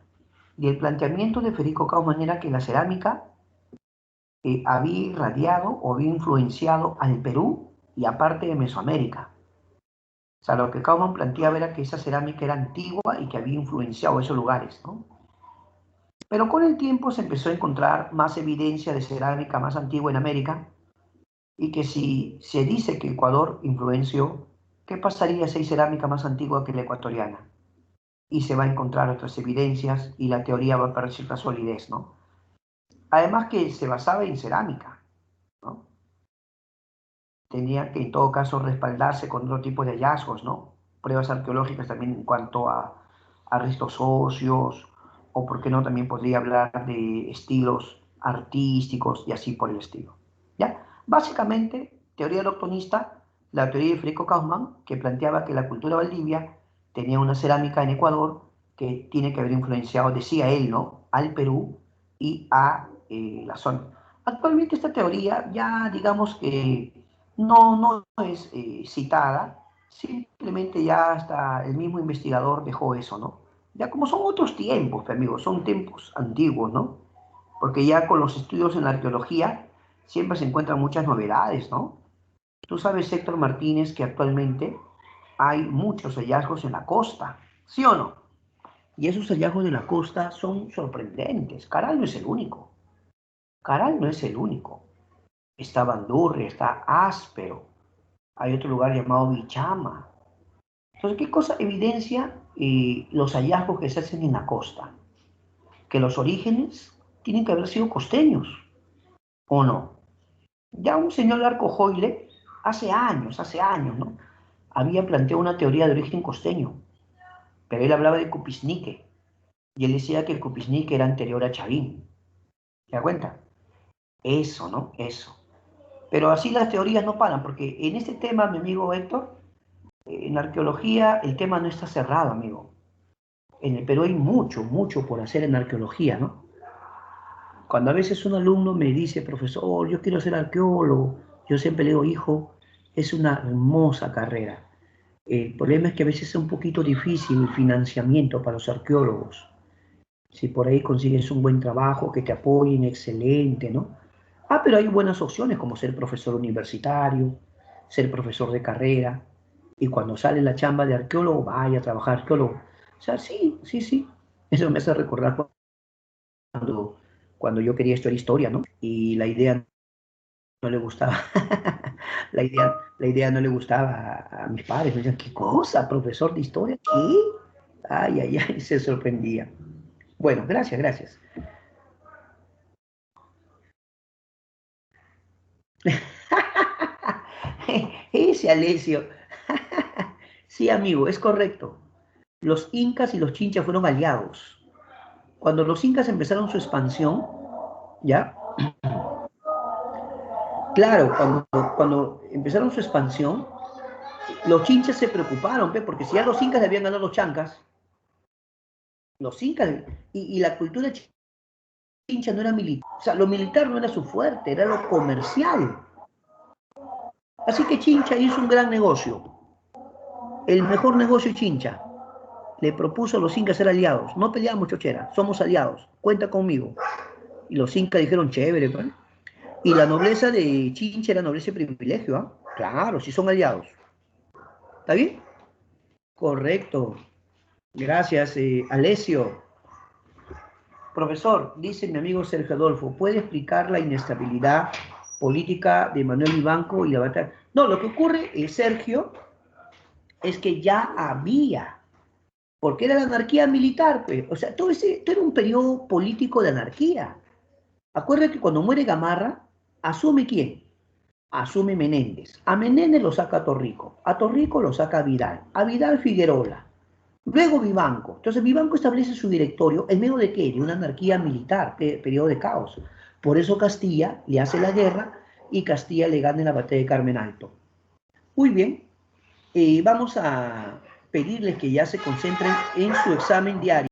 Y el planteamiento de Federico Kauman era que la cerámica había irradiado o había influenciado al Perú y aparte de Mesoamérica. O sea, lo que Kauman planteaba era que esa cerámica era antigua y que había influenciado esos lugares, ¿no? Pero con el tiempo se empezó a encontrar más evidencia de cerámica más antigua en América y que si se dice que Ecuador influenció, ¿qué pasaría si hay cerámica más antigua que la ecuatoriana? Y se va a encontrar otras evidencias y la teoría va a perder cierta solidez, ¿no? Además que se basaba en cerámica, ¿no? Tenía que en todo caso respaldarse con otro tipo de hallazgos, ¿no? Pruebas arqueológicas también en cuanto a restos óseos, o por qué no también podría hablar de estilos artísticos y así por el estilo. ¿Ya? Básicamente, teoría doctonista, la teoría de Federico Kauffmann, que planteaba que la cultura valdivia tenía una cerámica en Ecuador que tiene que haber influenciado, decía él, ¿no? Al Perú y a la zona. Actualmente esta teoría ya digamos que no es citada, simplemente ya hasta el mismo investigador dejó eso, ¿no? Ya como son otros tiempos, amigos, son tiempos antiguos, ¿no? Porque ya con los estudios en la arqueología siempre se encuentran muchas novedades, ¿no? Tú sabes, Héctor Martínez, que actualmente hay muchos hallazgos en la costa, ¿sí o no? Y esos hallazgos de la costa son sorprendentes. Caral no es el único. Caral no es el único. Está Bandurria, está Áspero, hay otro lugar llamado Bichama. Entonces, ¿qué cosa evidencia los hallazgos que se hacen en la costa? Que los orígenes tienen que haber sido costeños, ¿o no? Ya un señor Arco Joyle, hace años, ¿no? Había planteado una teoría de origen costeño, pero él hablaba de Cupisnique, y él decía que el Cupisnique era anterior a Chavín. ¿Te das cuenta? Eso, ¿no? Eso. Pero así las teorías no paran, porque en este tema, mi amigo Héctor, en la arqueología el tema no está cerrado, amigo. En el Perú hay mucho, mucho por hacer en arqueología, ¿no? Cuando a veces un alumno me dice, profesor, yo quiero ser arqueólogo, yo siempre le digo, hijo, es una hermosa carrera. El problema es que a veces es un poquito difícil el financiamiento para los arqueólogos. Si por ahí consigues un buen trabajo, que te apoyen, excelente, ¿no? Ah, pero hay buenas opciones como ser profesor universitario, ser profesor de carrera, y cuando sale la chamba de arqueólogo, vaya a trabajar arqueólogo. O sea, sí, sí, sí. Eso me hace recordar cuando, cuando yo quería estudiar historia, ¿no? Y la idea no le gustaba. La idea no le gustaba a mis padres. Me decían, ¿qué cosa? ¿Profesor de historia? ¿Qué? Ay, ay, ay, se sorprendía. Bueno, gracias, gracias. Ese Alessio. Sí, amigo, es correcto. Los incas y los chinchas fueron aliados. Cuando los incas empezaron su expansión, ¿ya? Claro, cuando empezaron su expansión, los chinchas se preocuparon, ¿ve? Porque si ya los incas le habían ganado los chancas, los incas, y la cultura chincha no era militar, o sea, lo militar no era su fuerte, era lo comercial. Así que Chincha hizo un gran negocio, el mejor negocio Chincha. Le propuso a los incas ser aliados. No peleamos, chochera, somos aliados, cuenta conmigo. Y los incas dijeron, chévere, pues. Y la nobleza de Chincha era nobleza de privilegio, ¿ah? Claro, si son aliados. ¿Está bien? Correcto. Gracias, Alessio. Profesor, dice mi amigo Sergio Adolfo, ¿puede explicar la inestabilidad política de Manuel Vivanco y la batalla? No, lo que ocurre, Sergio, es que ya había, porque era la anarquía militar, pues. O sea, todo era un periodo político de anarquía. Acuérdate que cuando muere Gamarra, ¿asume quién? Asume Menéndez. A Menéndez lo saca Torrico. A Torrico lo saca Vidal. A Vidal Figueroa. Luego Vivanco. Entonces Vivanco establece su directorio en medio de qué? De una anarquía militar, periodo de caos. Por eso Castilla le hace la guerra y Castilla le gana en la batalla de Carmen Alto. Muy bien. Vamos a pedirles que ya se concentren en su examen diario.